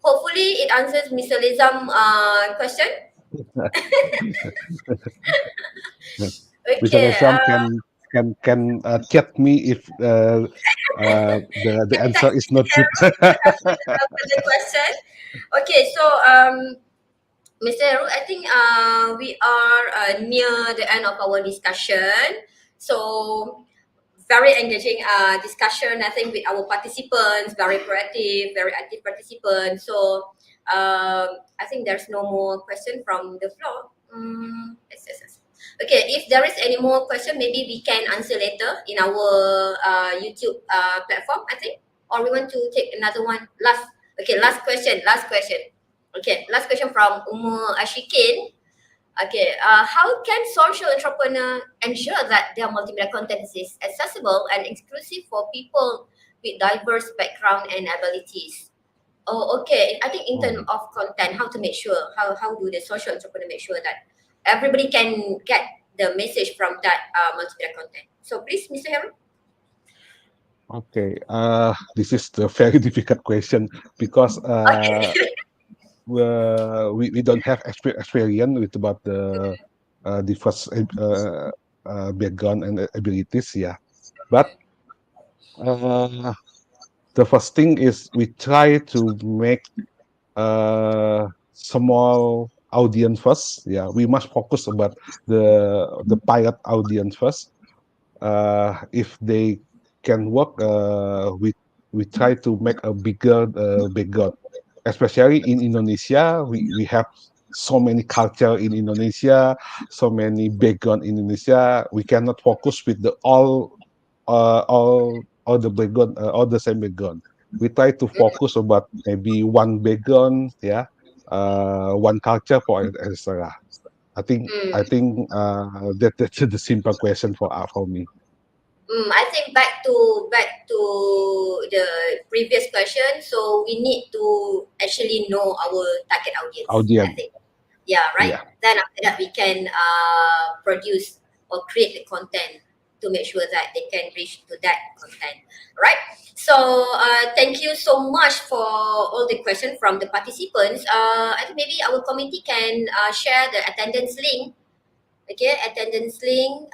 hopefully it answers Mr. Lizam question. Mr. Okay, Lesam can chat me if the answer is not good. for the question. Okay, so Mr. Heru, I think we are near the end of our discussion. So very engaging discussion, I think, with our participants, very proactive, very active participants. So I think there's no more question from the floor. Yes. Okay, if there is any more question, maybe we can answer later in our YouTube platform, I think. Or we want to take another one last. Okay, last question. Okay, last question from Umur Ashikin. Okay, how can social entrepreneur ensure that their multimedia content is accessible and exclusive for people with diverse background and abilities? Oh, okay. I think in terms Hmm. of content, how to make sure, how do the social entrepreneur make sure that everybody can get the message from that multimedia content? So please, Mr. Heru. Okay. This is the very difficult question because Okay. we don't have experience with about the first background and abilities. Yeah, but uh, the first thing is we try to make small audience first. Yeah, we must focus about the pilot audience first. If they can work, we try to make a bigger background. Especially in Indonesia, we have so many culture in Indonesia, so many background in Indonesia. We cannot focus with the all the background, all the same background. We try to focus about maybe one background, yeah, one culture for etc. I think that's the simple question for me. I think back to the previous question. So we need to actually know our target audience. I Audience, think, yeah, right. yeah. Then after that, we can produce or create the content to make sure that they can reach to that content, right? So thank you so much for all the questions from the participants. I think maybe our committee can share the attendance link. Okay, attendance link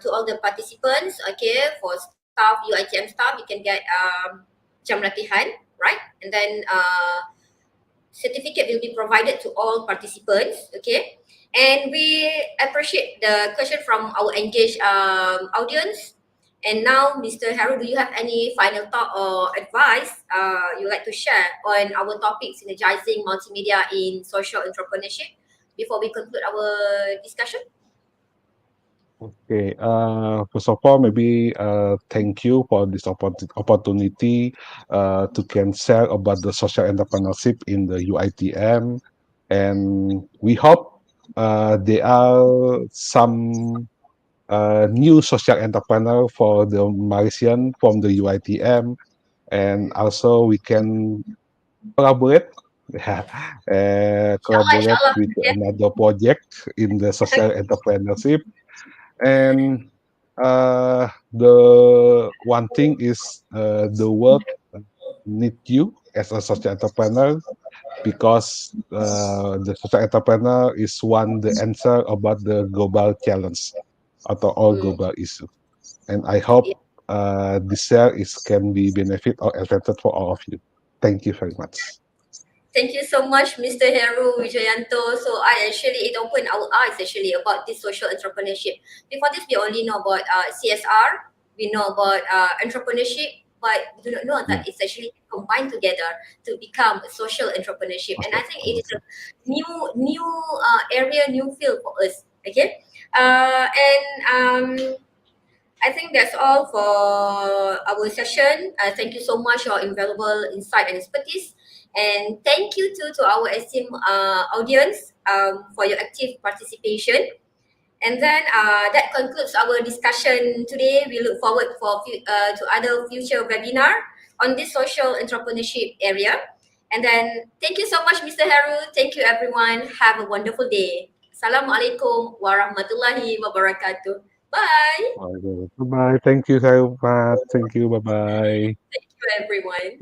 to all the participants. Okay, for staff, UITM staff, you can get jam latihan, right? And then certificate will be provided to all participants. Okay, and we appreciate the question from our engaged audience. And now, Mr. Haru, do you have any final thought or advice you'd like to share on our topic, synergizing multimedia in social entrepreneurship, before we conclude our discussion? Okay. First of all, maybe thank you for this opportunity to can share about the social entrepreneurship in the UITM, and we hope there are some new social entrepreneur for the Malaysian from the UITM, and also we can collaborate. Inshallah, Collaborate inshallah. with Yeah. another project in the social entrepreneurship. And the one thing is the work need you as a social entrepreneur because the social entrepreneur is one the answer about the global challenge or all Mm, global issue. And I hope yeah. this share is can be benefit or advantage for all of you. Thank you very much. Thank you so much, Mr. Heru Wijayanto. So I actually, it opened our eyes actually about this social entrepreneurship. Before this, we only know about CSR, we know about entrepreneurship, but we do not know Yeah. that it's actually combined together to become a social entrepreneurship. And I think it is a new area, new field for us. Okay, and I think that's all for our session. Thank you so much for your invaluable insight and expertise. And thank you too to our esteemed audience for your active participation. And then that concludes our discussion today. We look forward to other future webinar on this social entrepreneurship area. And then thank you so much, Mr. Haru. Thank you, everyone. Have a wonderful day. Assalamualaikum warahmatullahi wabarakatuh. Bye. Bye-bye. Thank you so much. Thank you. Bye-bye. Thank you, everyone.